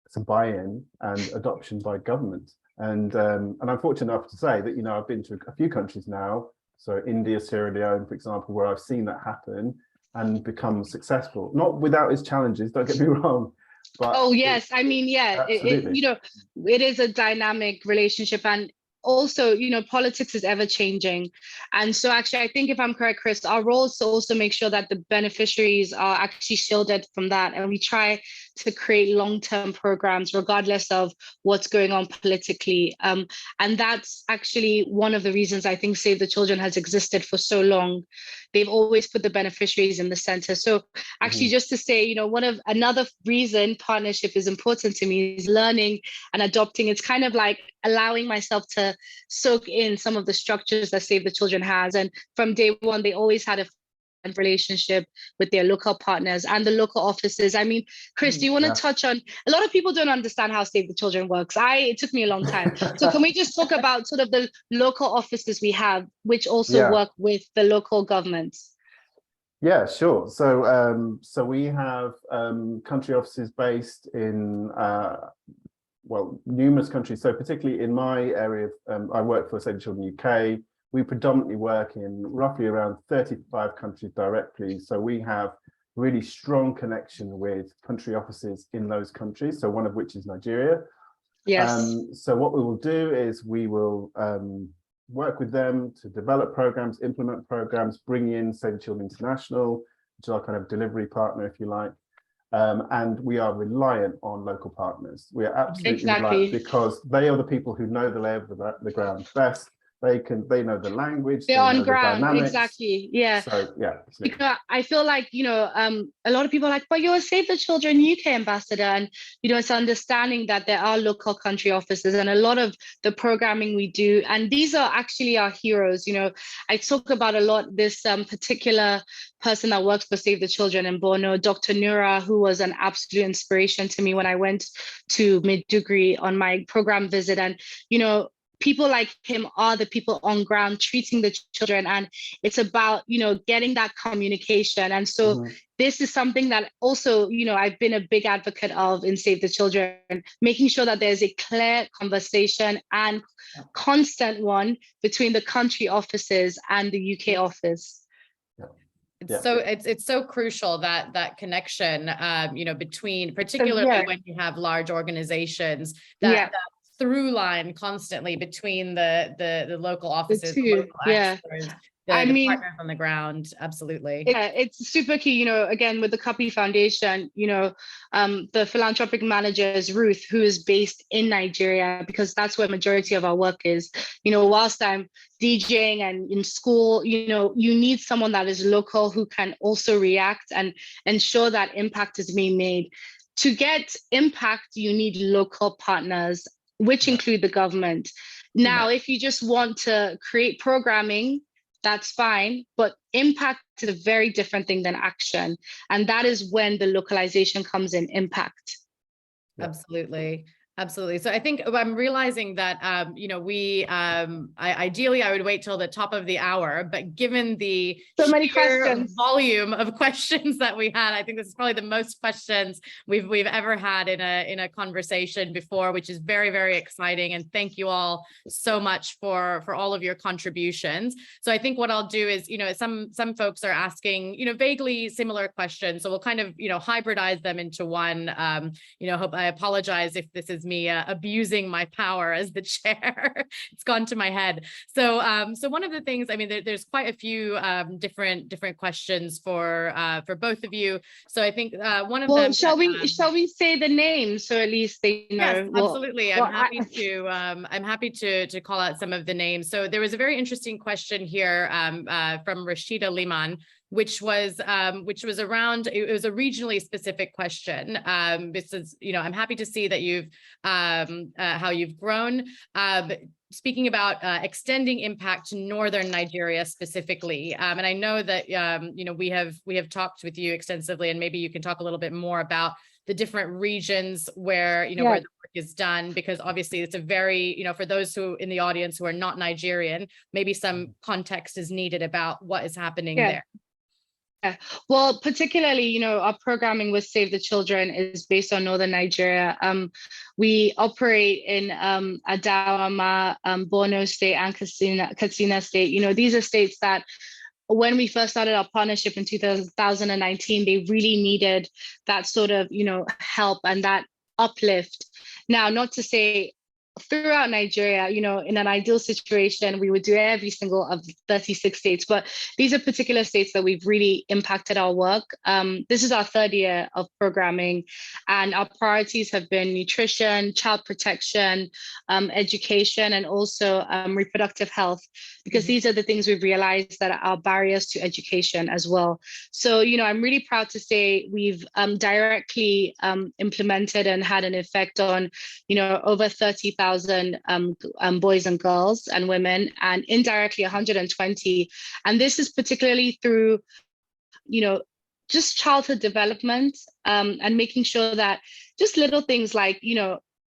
some buy-in and adoption by government. And I'm fortunate enough to say that, you know, I've been to a few countries now, so India, Sierra Leone, for example, where I've seen that happen and become successful, not without its challenges, don't get me wrong. But oh yes, I mean, yeah, absolutely. you know, it is a dynamic relationship, and also, you know, politics is ever changing. And so actually, I think if I'm correct, Chris, our role is to also make sure that the beneficiaries are actually shielded from that. And we try to create long-term programs, regardless of what's going on politically. And that's actually one of the reasons I think Save the Children has existed for so long. They've always put the beneficiaries in the center. So actually, just to say, you know, another reason partnership is important to me is learning and adopting. It's kind of like allowing myself to soak in some of the structures that Save the Children has. And from day one, they always had a relationship with their local partners and the local offices. I mean, Chris, do you want to touch on, a lot of people don't understand how Save the Children works. It took me a long time. So can we just talk about sort of the local offices we have, which also work with the local governments? Yeah, sure. So so we have country offices based in well, numerous countries. So particularly in my area, I work for Save the Children UK. We predominantly work in roughly around 35 countries directly. So we have really strong connection with country offices in those countries. So one of which is Nigeria. Yes. So what we will do is we will work with them to develop programs, implement programs, bring in Save the Children International, which is our kind of delivery partner, if you like. And we are reliant on local partners. We are absolutely reliant because they are the people who know the lay of the ground best. They know the language. They're on ground, exactly. Yeah. So yeah. Because I feel like, you know, a lot of people are like, but you're a Save the Children UK ambassador. And, you know, it's understanding that there are local country offices and a lot of the programming we do. And these are actually our heroes. You know, I talk about a lot this particular person that works for Save the Children in Borno, Dr. Nura, who was an absolute inspiration to me when I went to Maiduguri on my program visit. And, you know, people like him are the people on ground treating the children, and it's about, you know, getting that communication. And so this is something that also, you know, I've been a big advocate of in Save the Children, making sure that there's a clear conversation and constant one between the country offices and the UK office. It's so crucial that connection, you know, between, particularly when you have large organizations, that through line constantly between the local offices, the local experts, the partners on the ground. Absolutely. Yeah, it's super key. You know, again, with the Cuppy Foundation, you know, the philanthropic manager is Ruth, who is based in Nigeria, because that's where majority of our work is. You know, whilst I'm DJing and in school, you know, you need someone that is local who can also react and ensure that impact is being made. To get impact, you need local partners, which include the government. Now, if you just want to create programming, that's fine, but impact is a very different thing than action. And that is when the localization comes in, impact. Absolutely. Absolutely. So I think I'm realizing that, you know, ideally I would wait till the top of the hour, but given the so many questions, volume of questions that we had, I think this is probably the most questions we've ever had in a conversation before, which is very, very exciting. And thank you all so much for all of your contributions. So I think what I'll do is, you know, some folks are asking, you know, vaguely similar questions. So we'll kind of, you know, hybridize them into one. You know, I apologize if this is me abusing my power as the chair. It's gone to my head. So so one of the things, I mean, there's quite a few different questions for both of you. So I think one of them. Shall we say the names so at least they know? Yes, absolutely. I'm happy to call out some of the names. So there was a very interesting question here from Rashida Liman, which was around, it was a regionally specific question. This is, you know, I'm happy to see that you've how you've grown. Speaking about extending impact to northern Nigeria specifically, and I know that you know, we have talked with you extensively, and maybe you can talk a little bit more about the different regions where, you know, where the work is done, because obviously it's a very, you know, for those who in the audience who are not Nigerian, maybe some context is needed about what is happening there. Well, particularly, our programming with Save the Children is based on Northern Nigeria. We operate in Adamawa, Borno State, and Katsina State. These are states that when we first started our partnership in 2019, they really needed that sort of, help and that uplift. Now, not to say throughout Nigeria, in an ideal situation, we would do every single of 36 states, but these are particular states that we've really impacted our work. This is our third year of programming, and our priorities have been nutrition, child protection, education, and also reproductive health, because these are the things we've realized that are barriers to education as well. So, I'm really proud to say we've directly implemented and had an effect on, over 30,000 boys and girls and women, and indirectly 120. And this is particularly through, just childhood development, and making sure that just little things like,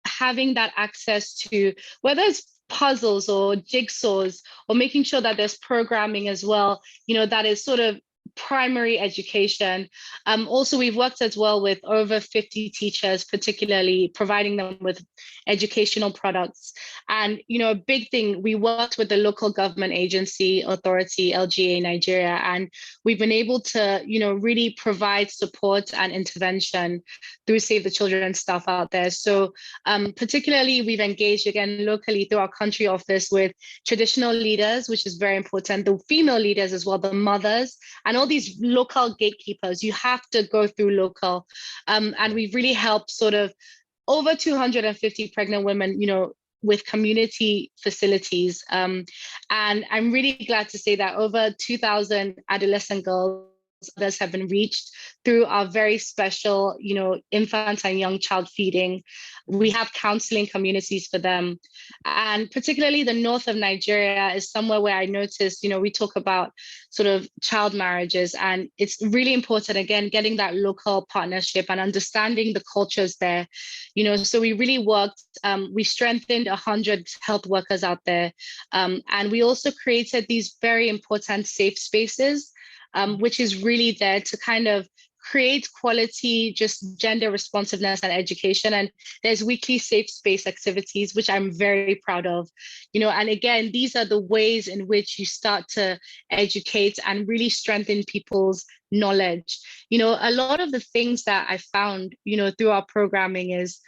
having that access to, whether it's puzzles or jigsaws, or making sure that there's programming as well, that is sort of primary education. Also, we've worked as well with over 50 teachers, particularly providing them with educational products. And, a big thing, we worked with the local government agency authority, LGA Nigeria, and we've been able to, really provide support and intervention through Save the Children stuff out there. So particularly, we've engaged again locally through our country office with traditional leaders, which is very important, the female leaders as well, the mothers, and all these local gatekeepers. You have to go through local. And we've really helped sort of over 250 pregnant women, with community facilities. And I'm really glad to say that over 2,000 adolescent girls others have been reached through our very special, infant and young child feeding. We have counseling communities for them. And particularly the north of Nigeria is somewhere where I noticed, we talk about sort of child marriages, and it's really important, again, getting that local partnership and understanding the cultures there. So we really worked, we strengthened 100 health workers out there. And we also created these very important safe spaces, which is really there to kind of create quality, just gender responsiveness and education. And there's weekly safe space activities, which I'm very proud of. And again, these are the ways in which you start to educate and really strengthen people's knowledge. A lot of the things that I found, through our programming is,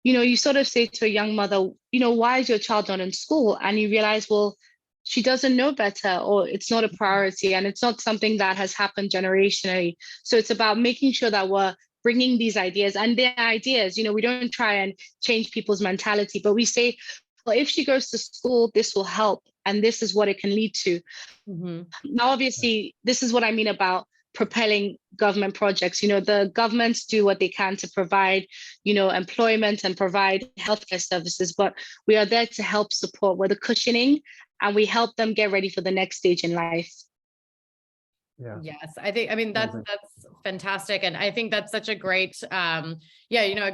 you sort of say to a young mother, why is your child not in school? And you realize, well, she doesn't know better, or it's not a priority, and it's not something that has happened generationally. So it's about making sure that we're bringing these ideas, and they're ideas, we don't try and change people's mentality, but we say, well, if she goes to school, this will help, and this is what it can lead to. Now, obviously, this is what I mean about propelling government projects. The governments do what they can to provide, employment and provide healthcare services, but we are there to help support with the cushioning, and we help them get ready for the next stage in life. Yeah. Yes, I mean, that's fantastic. And I think that's such a great, a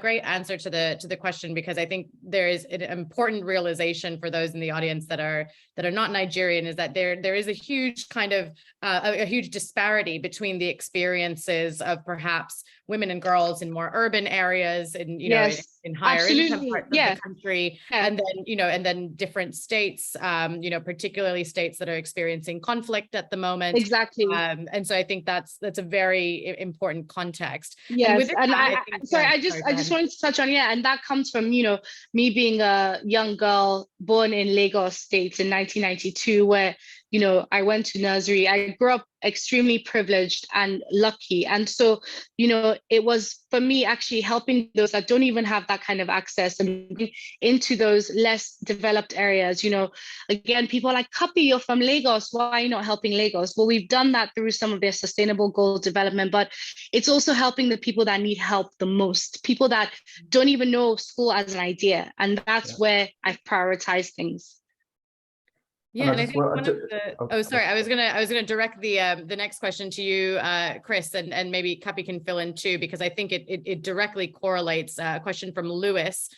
great answer to the question, because I think there is an important realization for those in the audience that are not Nigerian, is that there is a huge kind of a huge disparity between the experiences of perhaps women and girls in more urban areas and, in higher income parts of the country, and then different states, particularly states that are experiencing conflict at the moment. Exactly. And so I think that's a very important context. Yes, and I just wanted to touch on, and that comes from, me being a young girl born in Lagos State in 1992, where, I went to nursery. I grew up extremely privileged and lucky. And so, it was for me actually helping those that don't even have that kind of access and into those less developed areas. Again, people are like, Cuppy, you're from Lagos. Why are you not helping Lagos? Well, we've done that through some of their sustainable goal development, but it's also helping the people that need help the most, people that don't even know school as an idea. And that's where I've prioritized things. Yeah, and I think one of the, sorry, I was gonna direct the next question to you, Chris, and maybe Cuppy can fill in too, because I think it directly correlates. A question from Lewis,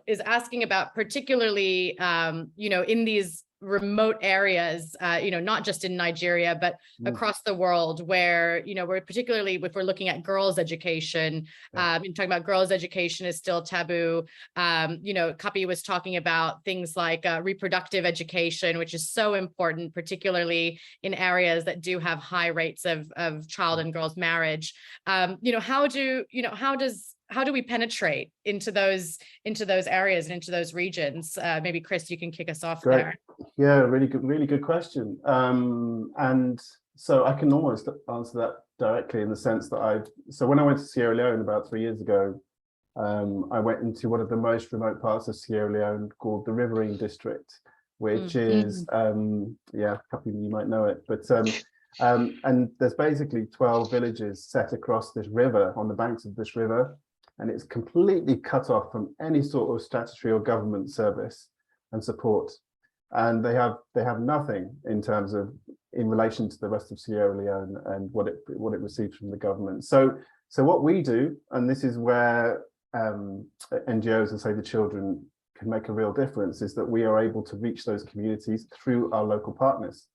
is asking about particularly, in these remote areas, not just in Nigeria, but across the world, where, we're particularly, if we're looking at girls' education, talking about girls' education is still taboo. Cuppy was talking about things like reproductive education, which is so important, particularly in areas that do have high rates of child and girls marriage. How do we penetrate into those areas and into those regions? Maybe Chris, you can kick us off there. Yeah, really good question. And so I can almost answer that directly, in the sense that when I went to Sierra Leone about 3 years ago, I went into one of the most remote parts of Sierra Leone called the Riverine District, which is, Cuppy, you might know it, but and there's basically 12 villages set across this river, on the banks of this river, and it's completely cut off from any sort of statutory or government service and support. And they have nothing in terms of, in relation to the rest of Sierra Leone and what it receives from the government. So what we do, and this is where NGOs and Save the Children can make a real difference, is that we are able to reach those communities through our local partners.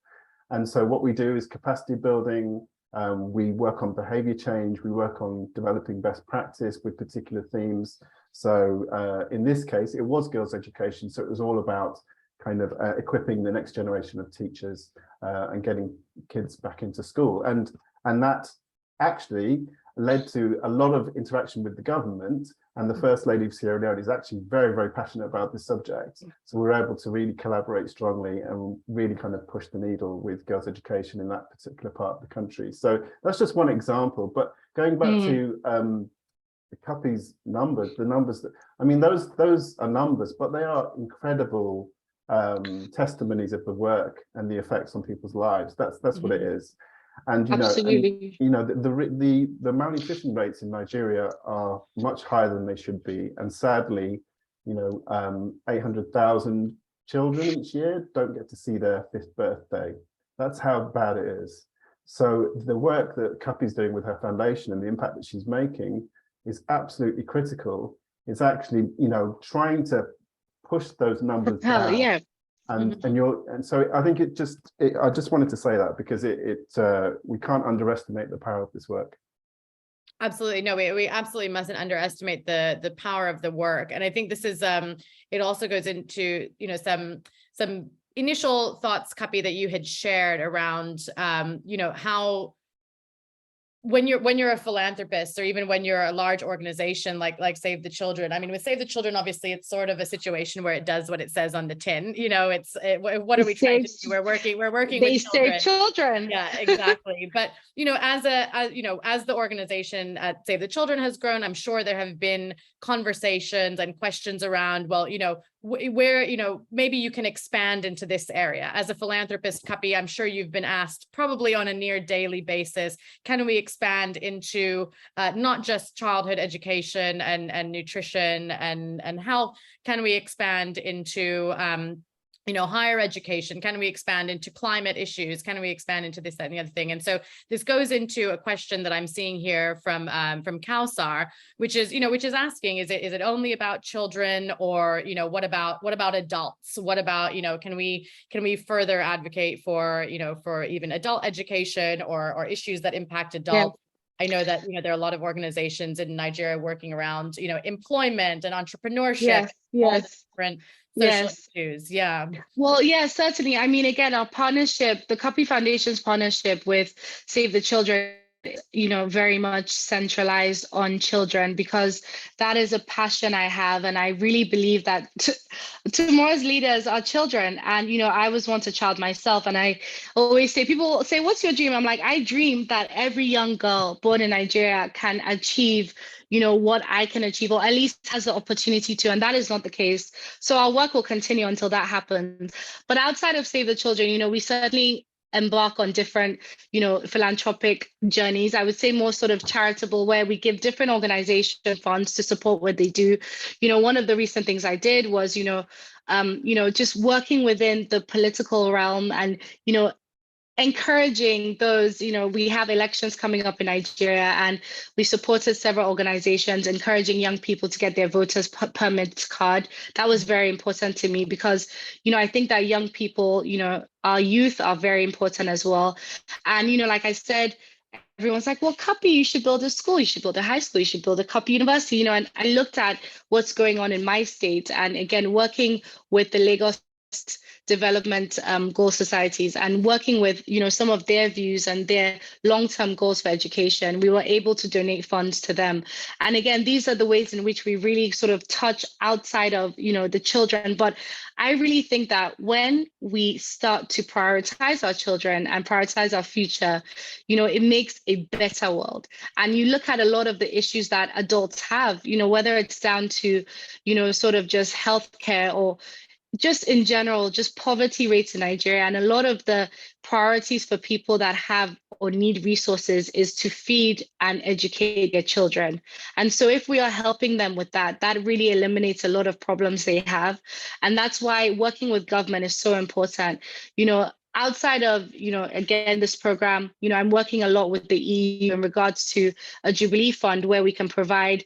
And so what we do is capacity building. We work on behavior change. We work on developing best practice with particular themes. So in this case, it was girls' education. So it was all about kind of equipping the next generation of teachers and getting kids back into school. And that actually led to a lot of interaction with the government. And the First Lady of Sierra Leone is actually very, very passionate about this subject. So we're able to really collaborate strongly and really kind of push the needle with girls' education in that particular part of the country. So that's just one example. But going back to the Cuppy's numbers, those are numbers, but they are incredible testimonies of the work and the effects on people's lives. That's what it is. And the malnutrition rates in Nigeria are much higher than they should be, and sadly 800,000 children each year don't get to see their 5th birthday. That's how bad it is. So the work that Cuppy's doing with her foundation and the impact that she's making is absolutely critical. It's actually trying to push those numbers down. And so I think I just wanted to say that, because we can't underestimate the power of this work. Absolutely. No, we absolutely mustn't underestimate the power of the work. And I think this is it also goes into some initial thoughts, Cuppy, that you had shared around how when you're a philanthropist, or even when you're a large organization like Save the Children. I mean, with Save the Children, obviously, it's sort of a situation where it does what it says on the tin. What are we trying to do? We're working with children. Save children. Yeah, exactly. But as the organization at Save the Children has grown, I'm sure there have been conversations and questions around, where maybe you can expand into this area. As a philanthropist, Cuppy, I'm sure you've been asked probably on a near daily basis, can we expand into not just childhood education and nutrition and health? Can we expand into higher education? Can we expand into climate issues? Can we expand into this, that, and the other thing? And so this goes into a question that I'm seeing here from Kausar, which is asking, is it only about children, or what about adults? What about can we further advocate for even adult education or issues that impact adults? Yeah. I know that there are a lot of organizations in Nigeria working around employment and entrepreneurship. Yes. Different social issues. Yeah. Well, yeah, certainly. I mean, again, our partnership, the Cuppy Foundation's partnership with Save the Children, very much centralized on children, because that is a passion I have. And I really believe that tomorrow's leaders are children. And, I was once a child myself. And I always say, people say, what's your dream? I'm like, I dream that every young girl born in Nigeria can achieve what I can achieve, or at least has the opportunity to, and that is not the case. So our work will continue until that happens. But outside of Save the Children, we certainly embark on different, philanthropic journeys. I would say more sort of charitable, where we give different organization funds to support what they do. One of the recent things I did was, just working within the political realm and, encouraging those, we have elections coming up in Nigeria, and we supported several organizations encouraging young people to get their voters permit card. That was very important to me because, I think that young people, our youth are very important as well. And, like I said, everyone's like, well, Cuppy, you should build a school, you should build a high school, you should build a Cuppy University, and I looked at what's going on in my state, and again, working with the Lagos development goal societies and working with some of their views and their long-term goals for education, we were able to donate funds to them. And again, these are the ways in which we really sort of touch outside of the children. But I really think that when we start to prioritize our children and prioritize our future, it makes a better world. And you look at a lot of the issues that adults have, whether it's down to sort of just healthcare or just in general, just poverty rates in Nigeria, and a lot of the priorities for people that have or need resources is to feed and educate their children. And so if we are helping them with that, that really eliminates a lot of problems they have. And that's why working with government is so important. Outside of, again, this program, I'm working a lot with the EU in regards to a Jubilee Fund where we can provide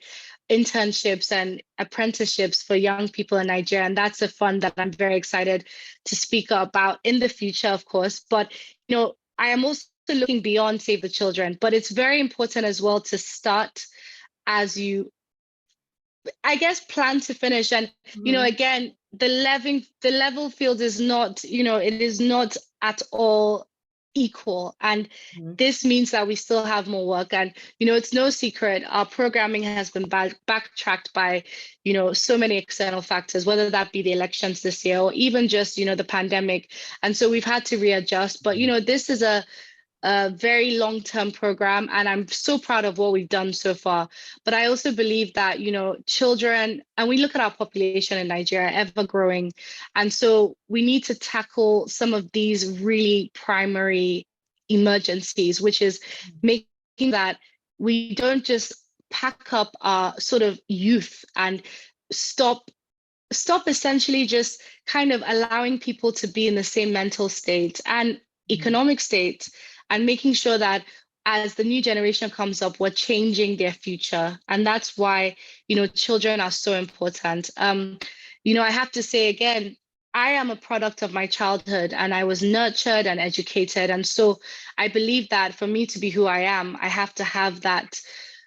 internships and apprenticeships for young people in Nigeria. And that's a fund that I'm very excited to speak about in the future, of course. But, I am also looking beyond Save the Children, but it's very important as well to start as you, I guess, plan to finish. And, again, the level field is not, it is not at all equal. And this means that we still have more work. And, it's no secret, our programming has been backtracked by, so many external factors, whether that be the elections this year or even just, the pandemic. And so we've had to readjust. But, this is a very long-term program, and I'm so proud of what we've done so far. But I also believe that, children, and we look at our population in Nigeria ever growing, and so we need to tackle some of these really primary emergencies, which is making that we don't just pack up our sort of youth and stop essentially just kind of allowing people to be in the same mental state and economic state, and making sure that as the new generation comes up, we're changing their future. And that's why, children are so important. I have to say again, I am a product of my childhood, and I was nurtured and educated. And so I believe that for me to be who I am, I have to have that,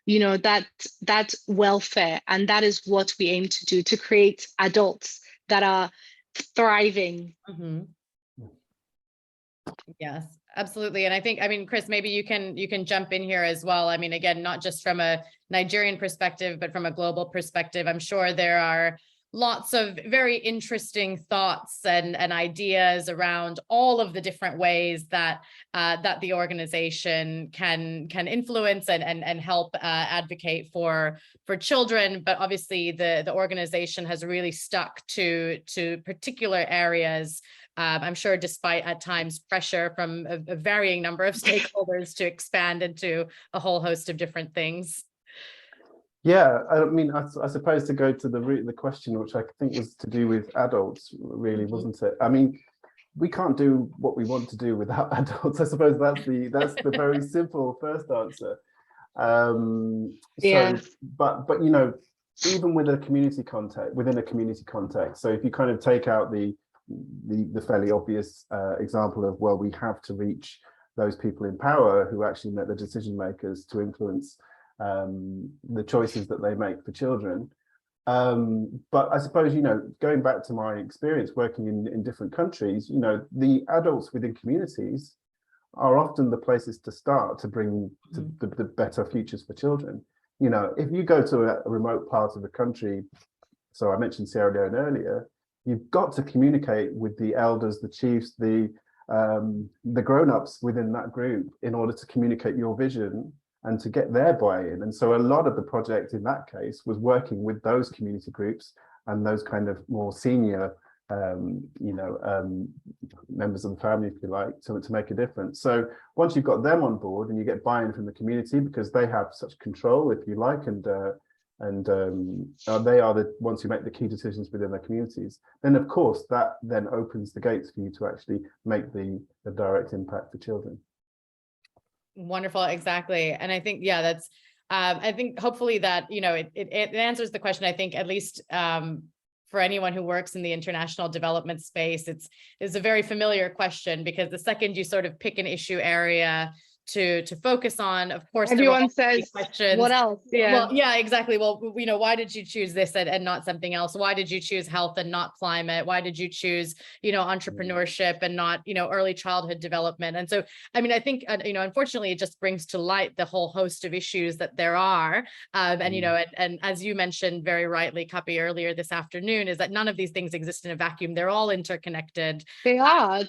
that welfare. And that is what we aim to do, to create adults that are thriving. Yes, absolutely. And I think, Chris, maybe you can jump in here as well. Again, not just from a Nigerian perspective, but from a global perspective, I'm sure there are lots of very interesting thoughts and ideas around all of the different ways that that the organization can influence and help advocate for children. But obviously the organization has really stuck to particular areas, I'm sure, despite at times pressure from a varying number of stakeholders to expand into a whole host of different things. Yeah, I suppose to go to the root of the question, which I think was to do with adults, really, wasn't it? We can't do what we want to do without adults. I suppose that's the very simple first answer. But even with a community context, within a community context, so if you kind of take out the fairly obvious example of, well, we have to reach those people in power who actually make the decision makers to influence the choices that they make for children. But I suppose, going back to my experience working in different countries, the adults within communities are often the places to start to bring to the better futures for children. If you go to a remote part of the country, so I mentioned Sierra Leone earlier, you've got to communicate with the elders, the chiefs, the grown-ups within that group in order to communicate your vision and to get their buy-in. And so a lot of the project in that case was working with those community groups and those kind of more senior, members of the family, if you like, to make a difference. So once you've got them on board and you get buy-in from the community, because they have such control, if you like, and and they are the ones who make the key decisions within their communities, then of course that then opens the gates for you to actually make the direct impact for children. Wonderful, exactly. And I think, yeah, that's, I think hopefully that, it answers the question, I think, at least for anyone who works in the international development space, it's a very familiar question, because the second you sort of pick an issue area to focus on, of course, everyone says, questions. What else? Yeah. Well, yeah, exactly. Well, why did you choose this and not something else? Why did you choose health and not climate? Why did you choose, entrepreneurship and not, early childhood development? And so, I mean, I think, unfortunately, it just brings to light the whole host of issues that there are. And as you mentioned very rightly, Cuppy, earlier this afternoon, is that none of these things exist in a vacuum. They're all interconnected. They are.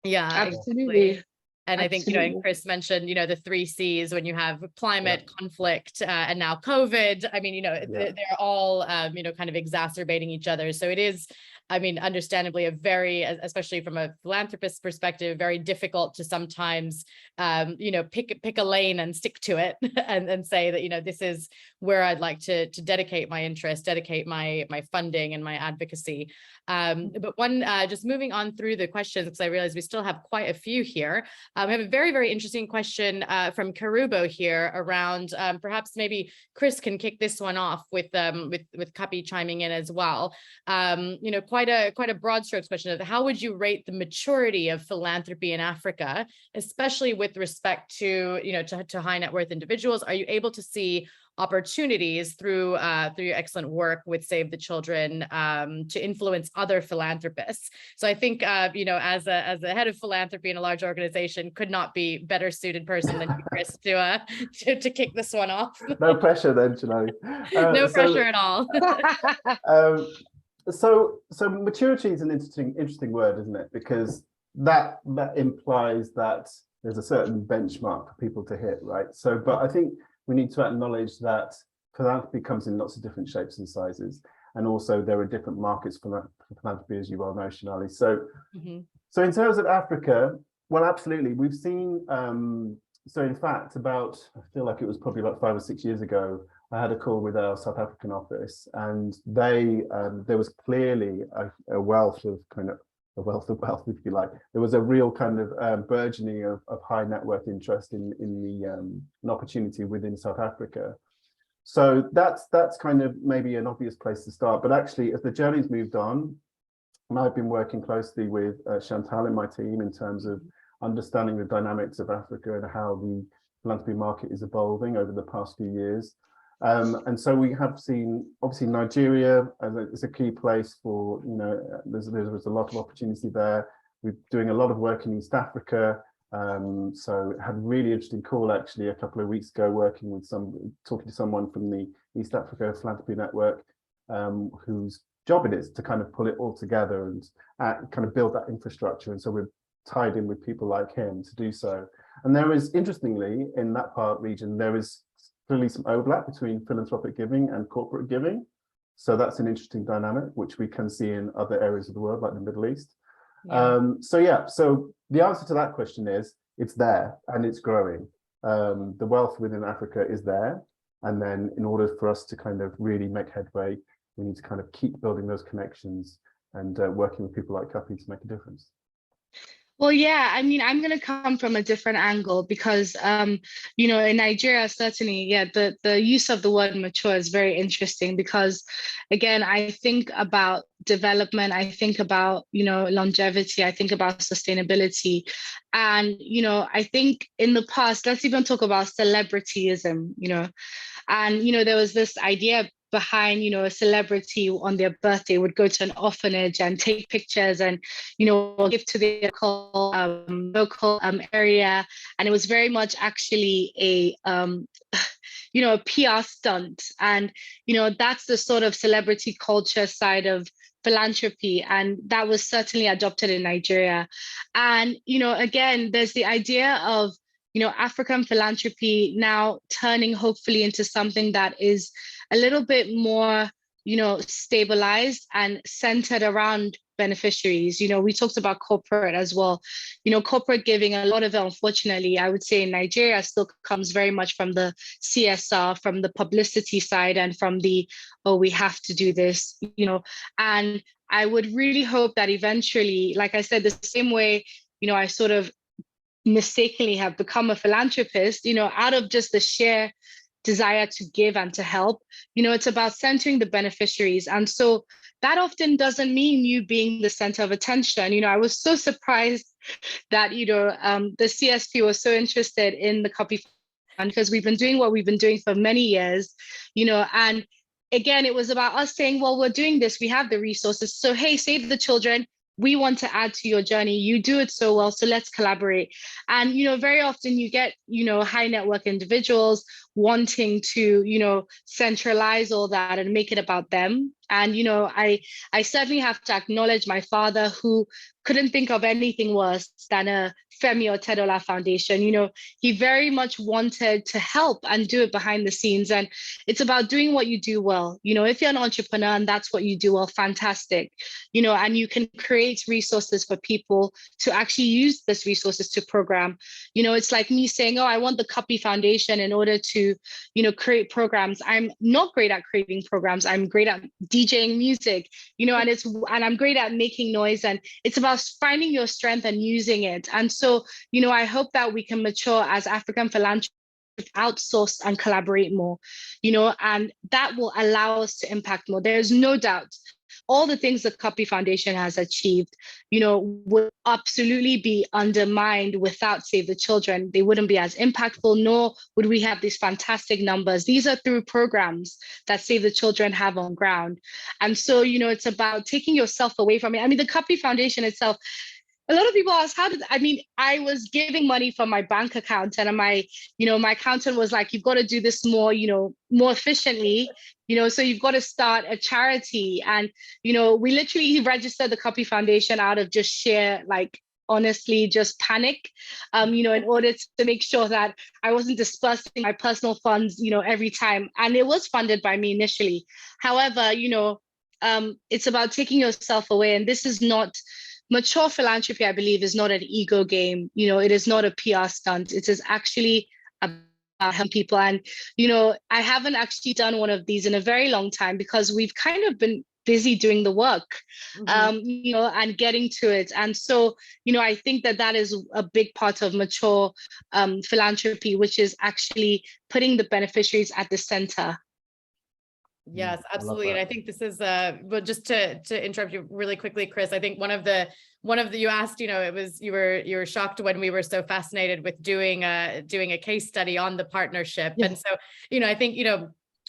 Yeah, absolutely. Exactly. And I think, and Chris mentioned, the 3 C's when you have climate, conflict, and now COVID. I mean, they're all, kind of exacerbating each other. So it is, I mean, understandably a very, especially from a philanthropist perspective, very difficult to sometimes, pick a lane and stick to it and say that, this is where I'd like to dedicate my interest, dedicate my funding and my advocacy. But one, just moving on through the questions, because I realize we still have quite a few here. We have a very, very interesting question from Karubo here around, perhaps maybe Chris can kick this one off with Cuppy chiming in as well. Quite a broad strokes question of how would you rate the maturity of philanthropy in Africa, especially with respect to, to high net worth individuals? Are you able to see opportunities through your excellent work with Save the Children to influence other philanthropists? So I think as a head of philanthropy in a large organization, could not be better suited person than you, Chris, to kick this one off. No pressure then, Shonali. No pressure at all. So maturity is an interesting word, isn't it? Because that implies that there's a certain benchmark for people to hit, right? So, but I think we need to acknowledge that philanthropy comes in lots of different shapes and sizes, and also there are different markets for philanthropy, as you well know, Shonali. So, so in terms of Africa, well, absolutely, we've seen. So in fact, I feel like it was probably about 5 or 6 years ago, I had a call with our South African office, and there was clearly a wealth of wealth, if you like. There was a real kind of burgeoning of high net worth interest in an opportunity within South Africa. So that's kind of maybe an obvious place to start. But actually, as the journey's moved on, and I've been working closely with Chantal and my team in terms of understanding the dynamics of Africa and how the philanthropy market is evolving over the past few years. And so we have seen, obviously, Nigeria is a key place for, there's a lot of opportunity there. We're doing a lot of work in East Africa. So had a really interesting call actually a couple of weeks ago, talking to someone from the East Africa Philanthropy Network, whose job it is to kind of pull it all together and kind of build that infrastructure. And so we're tied in with people like him to do so. And there is, interestingly, in that region, there is clearly some overlap between philanthropic giving and corporate giving. So that's an interesting dynamic, which we can see in other areas of the world, like the Middle East. Yeah. So the answer to that question is, it's there and it's growing. The wealth within Africa is there. And then in order for us to kind of really make headway, we need to kind of keep building those connections and working with people like Cuppy to make a difference. Well, yeah, I mean, I'm going to come from a different angle because, in Nigeria, certainly, yeah, the use of the word mature is very interesting because, again, I think about development, I think about, longevity, I think about sustainability. And, I think in the past, let's even talk about celebrityism, and, there was this idea behind, a celebrity on their birthday would go to an orphanage and take pictures and, give to their local area. And it was very much actually a PR stunt. And, that's the sort of celebrity culture side of philanthropy. And that was certainly adopted in Nigeria. And, again, there's the idea of, African philanthropy now turning hopefully into something that is a little bit more, stabilized and centered around beneficiaries. We talked about corporate as well. Corporate giving, a lot of it, unfortunately, I would say in Nigeria still comes very much from the CSR, from the publicity side, and from the, oh, we have to do this, and I would really hope that eventually, like I said, the same way, I sort of mistakenly have become a philanthropist, out of just the sheer desire to give and to help, it's about centering the beneficiaries. And so that often doesn't mean you being the center of attention. I was so surprised that, the CSP was so interested in the Cuppy Fund, because we've been doing what we've been doing for many years, and again, it was about us saying, well, we're doing this, we have the resources. So, hey, Save the Children, we want to add to your journey. You do it so well, so let's collaborate. And, very often you get, high network individuals wanting to, centralize all that and make it about them. And, I certainly have to acknowledge my father, who couldn't think of anything worse than a Femi Otedola Foundation. He very much wanted to help and do it behind the scenes. And it's about doing what you do well. If you're an entrepreneur and that's what you do well, fantastic. And you can create resources for people to actually use these resources to program. It's like me saying, oh, I want the Cuppy Foundation in order to, create programs. I'm not great at creating programs. I'm great at DJing music, and I'm great at making noise. And it's about finding your strength and using it. And so, I hope that we can mature as African philanthropists, outsource and collaborate more, and that will allow us to impact more. There's no doubt all the things the Cuppy Foundation has achieved, would absolutely be undermined without Save the Children. They wouldn't be as impactful, nor would we have these fantastic numbers. These are through programs that Save the Children have on ground. And so, it's about taking yourself away from it. I mean, the Cuppy Foundation itself, a lot of people ask, I was giving money from my bank account, and my accountant was like, you've got to do this more, more efficiently, so you've got to start a charity. And, we literally registered the Cuppy Foundation out of just sheer, honestly, just panic, in order to make sure that I wasn't dispersing my personal funds, every time. And it was funded by me initially. However, it's about taking yourself away. And this is not, mature philanthropy, I believe, is not an ego game. It is not a PR stunt. It is actually about helping people. And, I haven't actually done one of these in a very long time, because we've kind of been busy doing the work, and getting to it. And so, I think that is a big part of mature philanthropy, which is actually putting the beneficiaries at the center. Yes, absolutely. And I think this is but just to interrupt you really quickly, Chris, I think one of the you asked, it was you were shocked when we were so fascinated with doing a case study on the partnership. Yeah. And so, I think,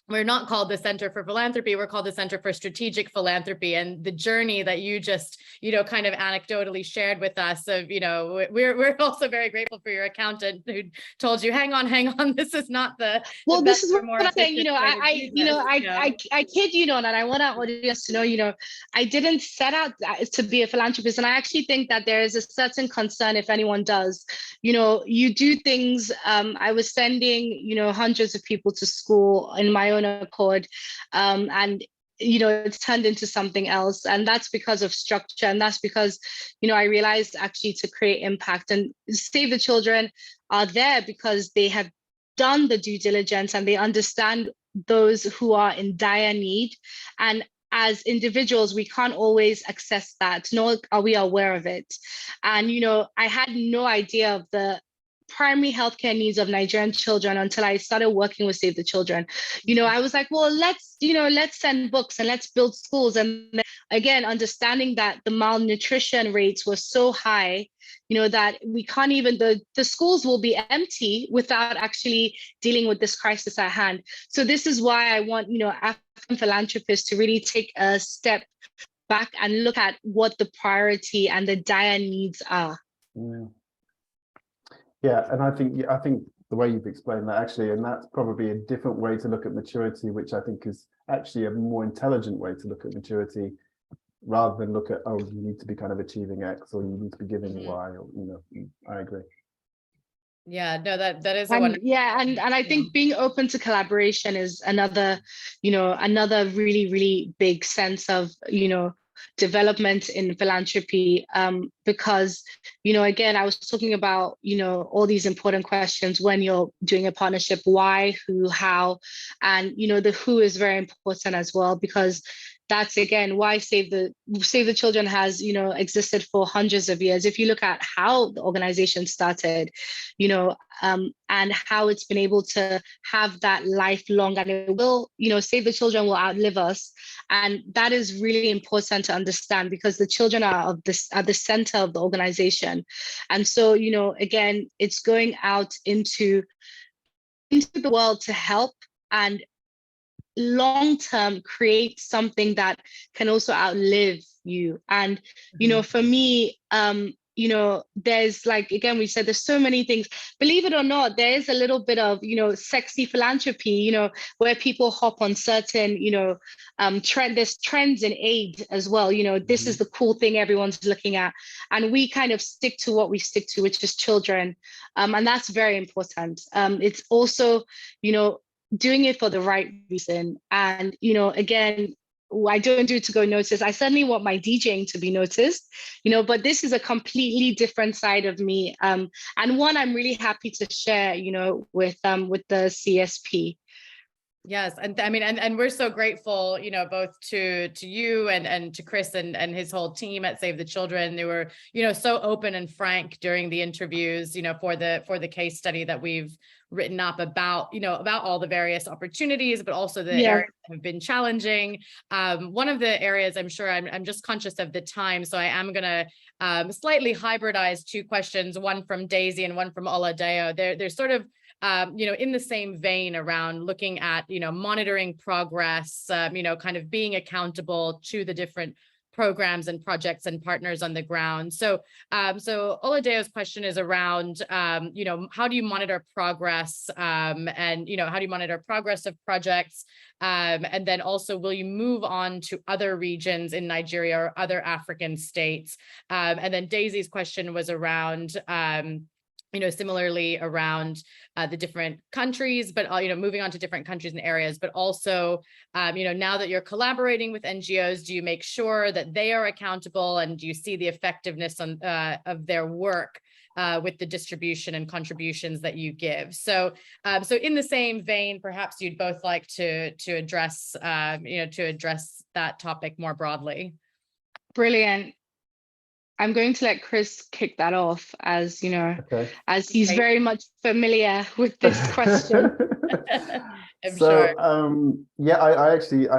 we're not called the Center for Philanthropy, we're called the Center for Strategic Philanthropy. And the journey that you just, kind of anecdotally shared with us of, we're also very grateful for your accountant who told you, hang on, this is not the well, this is what I'm saying, I kid you not, and I want our audience to know, I didn't set out to be a philanthropist. And I actually think that there is a certain concern if anyone does, you do things, I was sending, hundreds of people to school in my own accord, and it's turned into something else, and that's because of structure, and that's because I realized actually to create impact. And Save the Children are there because they have done the due diligence and they understand those who are in dire need, and as individuals we can't always access that, nor are we aware of it. And I had no idea of the primary healthcare needs of Nigerian children until I started working with Save the Children. I was like, well, let's send books and let's build schools. And then, again, understanding that the malnutrition rates were so high, that we can't even, the schools will be empty without actually dealing with this crisis at hand. So this is why I want, African philanthropists to really take a step back and look at what the priority and the dire needs are. Yeah. Yeah, and I think the way you've explained that actually, and that's probably a different way to look at maturity, which I think is actually a more intelligent way to look at maturity, rather than look at, oh, you need to be kind of achieving X or you need to be giving Y, or I agree. Yeah, no, that is and I think being open to collaboration is another, another really, really big sense of, development in philanthropy, because, again, I was talking about, all these important questions when you're doing a partnership: why, who, how, and, the who is very important as well, because that's, again, why Save the Children has, existed for hundreds of years. If you look at how the organization started, and how it's been able to have that lifelong, and it will, Save the Children will outlive us. And that is really important to understand, because the children are at the center of the organization. And so, again, it's going out into the world to help and long-term create something that can also outlive you. And for me, there's, like, again, we said there's so many things. Believe it or not, there is a little bit of sexy philanthropy, where people hop on certain there's trends in aid as well. This is the cool thing everyone's looking at, and we kind of stick to what we stick to, which is children, and that's very important. It's also doing it for the right reason. And, again, I don't do it to go noticed. I certainly want my DJing to be noticed, but this is a completely different side of me. And one I'm really happy to share, with the CSP. Yes, and I mean, and we're so grateful, both to you and to Chris and his whole team at Save the Children. They were, so open and frank during the interviews, for the case study that we've written up about, about all the various opportunities, but also the areas that have been challenging. One of the areas, I'm sure, I'm just conscious of the time, so I am going to slightly hybridize two questions, one from Daisy and one from Oladeo. They're sort of in the same vein around looking at, monitoring progress, kind of being accountable to the different programs and projects and partners on the ground. So Oladeo's question is around, how do you monitor progress, and, how do you monitor progress of projects? And then also, will you move on to other regions in Nigeria or other African states? And then Daisy's question was around, similarly around the different countries, but, moving on to different countries and areas, but also, now that you're collaborating with NGOs, do you make sure that they are accountable, and do you see the effectiveness of their work with the distribution and contributions that you give? So in the same vein, perhaps you'd both like to address, that topic more broadly. Brilliant. I'm going to let Chris kick that off, as as he's very much familiar with this question. I'm so, sure. Yeah, I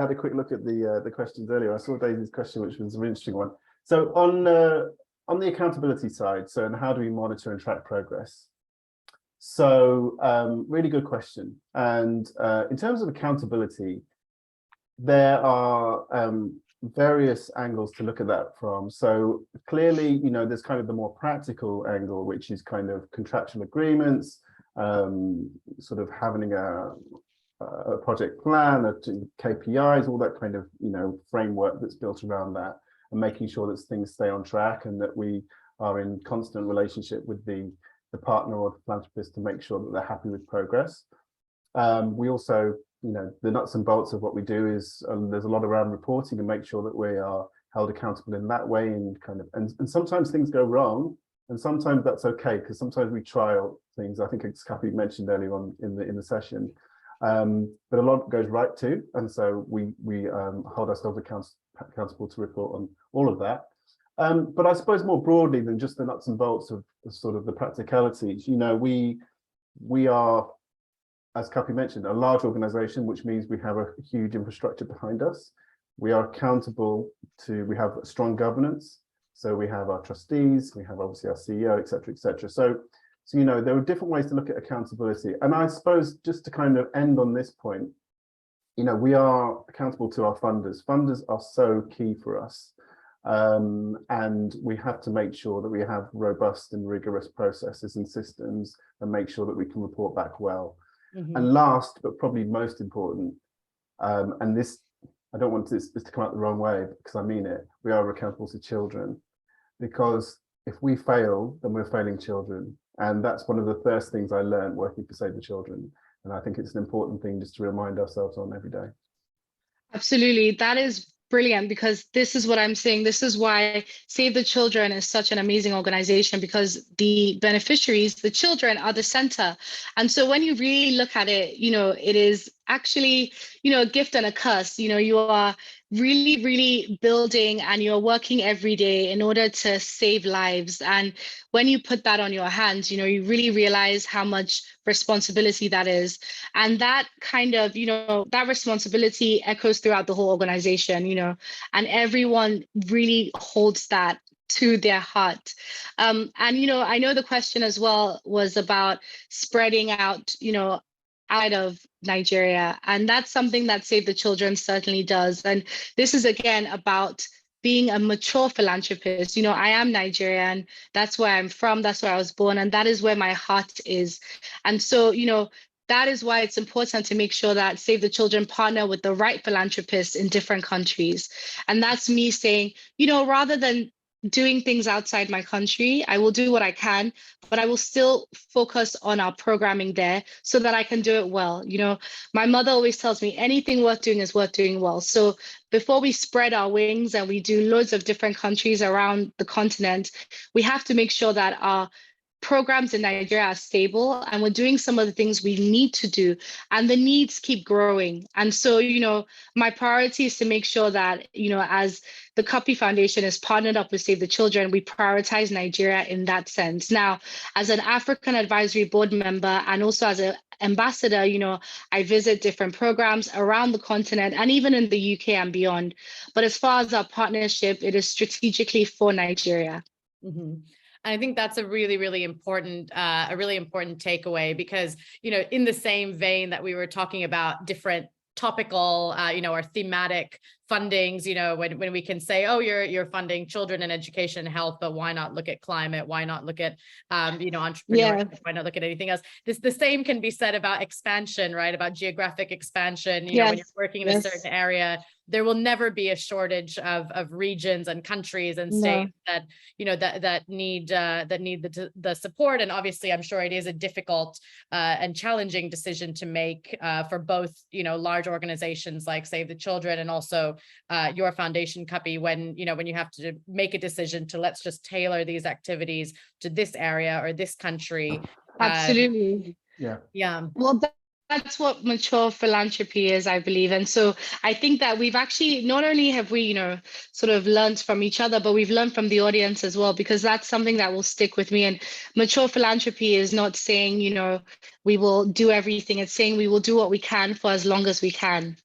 had a quick look at the questions earlier. I saw Daisy's question, which was an interesting one. So on the accountability side, and how do we monitor and track progress? So really good question. And in terms of accountability, there are various angles to look at that from. So clearly, there's kind of the more practical angle, which is kind of contractual agreements, sort of having a project plan, KPIs, all that kind of framework that's built around that, and making sure that things stay on track and that we are in constant relationship with the partner or the philanthropist to make sure that they're happy with progress. We also, the nuts and bolts of what we do is there's a lot around reporting and make sure that we are held accountable in that way, and and sometimes things go wrong, and sometimes that's okay, because sometimes we trial things. I think it's Cuppy mentioned earlier on in the session, but a lot goes right too, and so we hold ourselves accountable to report on all of that. But I suppose more broadly than just the nuts and bolts of sort of the practicalities, we are, as Cuppy mentioned, a large organization, which means we have a huge infrastructure behind us. We are accountable to, we have strong governance. So we have our trustees, we have obviously our CEO, et cetera, et cetera. So there are different ways to look at accountability. And I suppose just to kind of end on this point, we are accountable to our funders. Funders are so key for us. And we have to make sure that we have robust and rigorous processes and systems, and make sure that we can report back well. Mm-hmm. And last, but probably most important, and this, I don't want this to come out the wrong way, because I mean it, we are accountable to children, because if we fail, then we're failing children. And that's one of the first things I learned working for Save the Children. And I think it's an important thing just to remind ourselves on every day. Absolutely. That is brilliant, because this is what I'm saying. This is why Save the Children is such an amazing organization, because the beneficiaries, the children, are the center. And so when you really look at it, it is actually, a gift and a curse. You are really, really building, and you're working every day in order to save lives. And when you put that on your hands, you really realize how much responsibility that is. And that kind of, that responsibility echoes throughout the whole organization, and everyone really holds that to their heart. And, I know the question as well was about spreading out, out of Nigeria. And that's something that Save the Children certainly does. And this is, again, about being a mature philanthropist. I am Nigerian. That's where I'm from. That's where I was born. And that is where my heart is. And so, that is why it's important to make sure that Save the Children partner with the right philanthropists in different countries. And that's me saying, rather than doing things outside my country, I will do what I can, but I will still focus on our programming there so that I can do it well. My mother always tells me anything worth doing is worth doing well. So before we spread our wings and we do loads of different countries around the continent, we have to make sure that our programs in Nigeria are stable, and we're doing some of the things we need to do, and the needs keep growing. And so, my priority is to make sure that, as the Cuppy Foundation is partnered up with Save the Children, we prioritize Nigeria in that sense. Now, as an African Advisory Board member and also as an ambassador, I visit different programs around the continent and even in the UK and beyond. But as far as our partnership, it is strategically for Nigeria. Mm-hmm. I think that's a really, really important takeaway, because, in the same vein that we were talking about different topical, or thematic fundings, when we can say, oh, you're funding children and education and health, but why not look at climate? Why not look at, entrepreneurship? Yeah. Why not look at anything else? The same can be said about expansion, right? About geographic expansion. When you're working in a certain area, there will never be a shortage of regions and countries and states that, that need the support. And obviously, I'm sure it is a difficult and challenging decision to make for both, large organizations like Save the Children and also your foundation, Cuppy, when you have to make a decision to let's just tailor these activities to this area or this country. Absolutely. Yeah. Well, that's what mature philanthropy is, I believe. And so I think that we've actually, not only have we, sort of learned from each other, but we've learned from the audience as well, because that's something that will stick with me. And mature philanthropy is not saying, we will do everything. It's saying we will do what we can for as long as we can.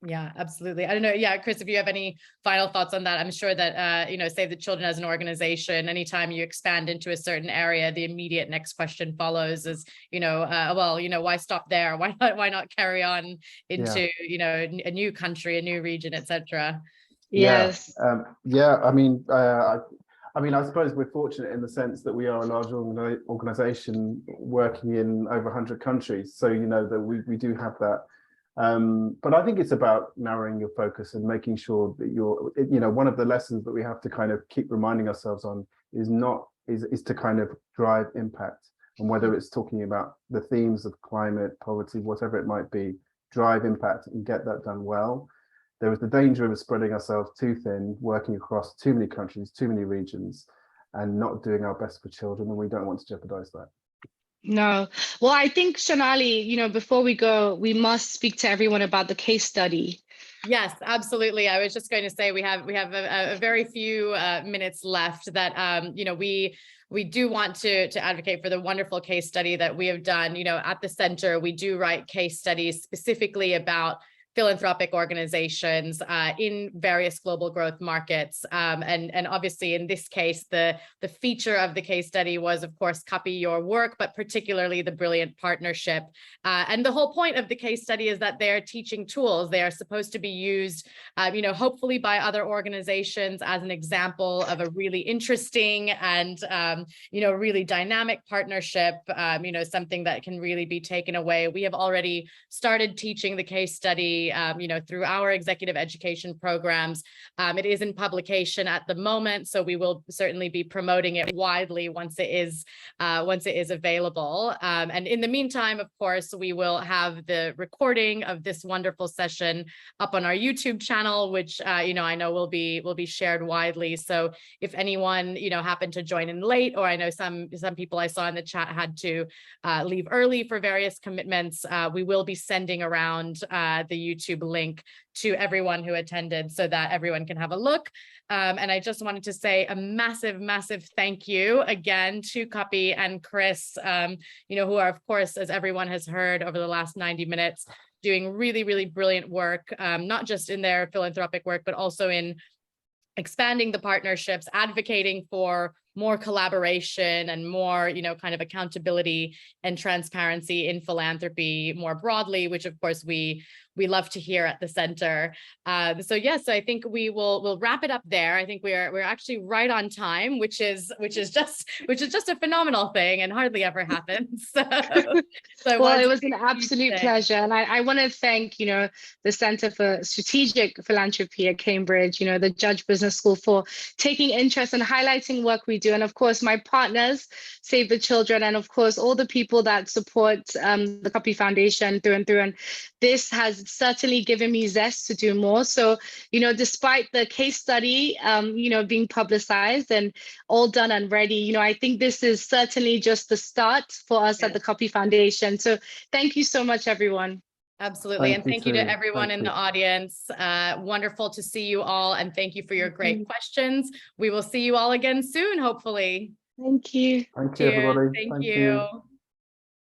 Yeah, absolutely. I don't know. Yeah, Chris, if you have any final thoughts on that, I'm sure that, Save the Children as an organization, anytime you expand into a certain area, the immediate next question follows is, why stop there? Why not carry on into, a new country, a new region, etc. Yes. I suppose we're fortunate in the sense that we are a large organization working in over 100 countries. So, that we do have that. But I think it's about narrowing your focus and making sure that one of the lessons that we have to kind of keep reminding ourselves on is to kind of drive impact. And whether it's talking about the themes of climate, poverty, whatever it might be, drive impact and get that done well. There is the danger of spreading ourselves too thin, working across too many countries, too many regions, and not doing our best for children. And we don't want to jeopardize that. No. Well, I think, Shonali, before we go, we must speak to everyone about the case study. Yes, absolutely. I was just going to say we have a very few minutes left that we do want to advocate for the wonderful case study that we have done. At the center, we do write case studies specifically about philanthropic organizations in various global growth markets. And obviously in this case, the feature of the case study was, of course, Cuppy, your work, but particularly the brilliant partnership. And the whole point of the case study is that they are teaching tools. They are supposed to be used, hopefully by other organizations as an example of a really interesting and, really dynamic partnership, something that can really be taken away. We have already started teaching the case study philanthropy, through our executive education programs. It is in publication at the moment, so we will certainly be promoting it widely once it is available. And in the meantime, of course, we will have the recording of this wonderful session up on our YouTube channel, which I know will be shared widely. So if anyone happened to join in late, or I know some people I saw in the chat had to leave early for various commitments, we will be sending around the YouTube link to everyone who attended so that everyone can have a look. And I just wanted to say a massive, massive thank you again to Cuppy and Chris, who are, of course, as everyone has heard over the last 90 minutes, doing really, really brilliant work, not just in their philanthropic work, but also in expanding the partnerships, advocating for more collaboration and more, kind of accountability and transparency in philanthropy more broadly, which of course we love to hear at the center. So yes, I think we'll wrap it up there. I think we're actually right on time, which is just a phenomenal thing and hardly ever happens. So well, it was an absolute pleasure, and I want to thank the Center for Strategic Philanthropy at Cambridge, the Judge Business School, for taking interest and highlighting work we do, and of course my partners, Save the Children, and of course all the people that support the Cuppy Foundation through and through. And this has certainly given me zest to do more. So, despite the case study, being publicized and all done and ready, I think this is certainly just the start for us at the Cuppy Foundation. So thank you so much, everyone. Absolutely. And thank you to everyone in the audience. Wonderful to see you all. And thank you for your great questions. We will see you all again soon, hopefully. Thank you. Thank you, everybody. Thank you.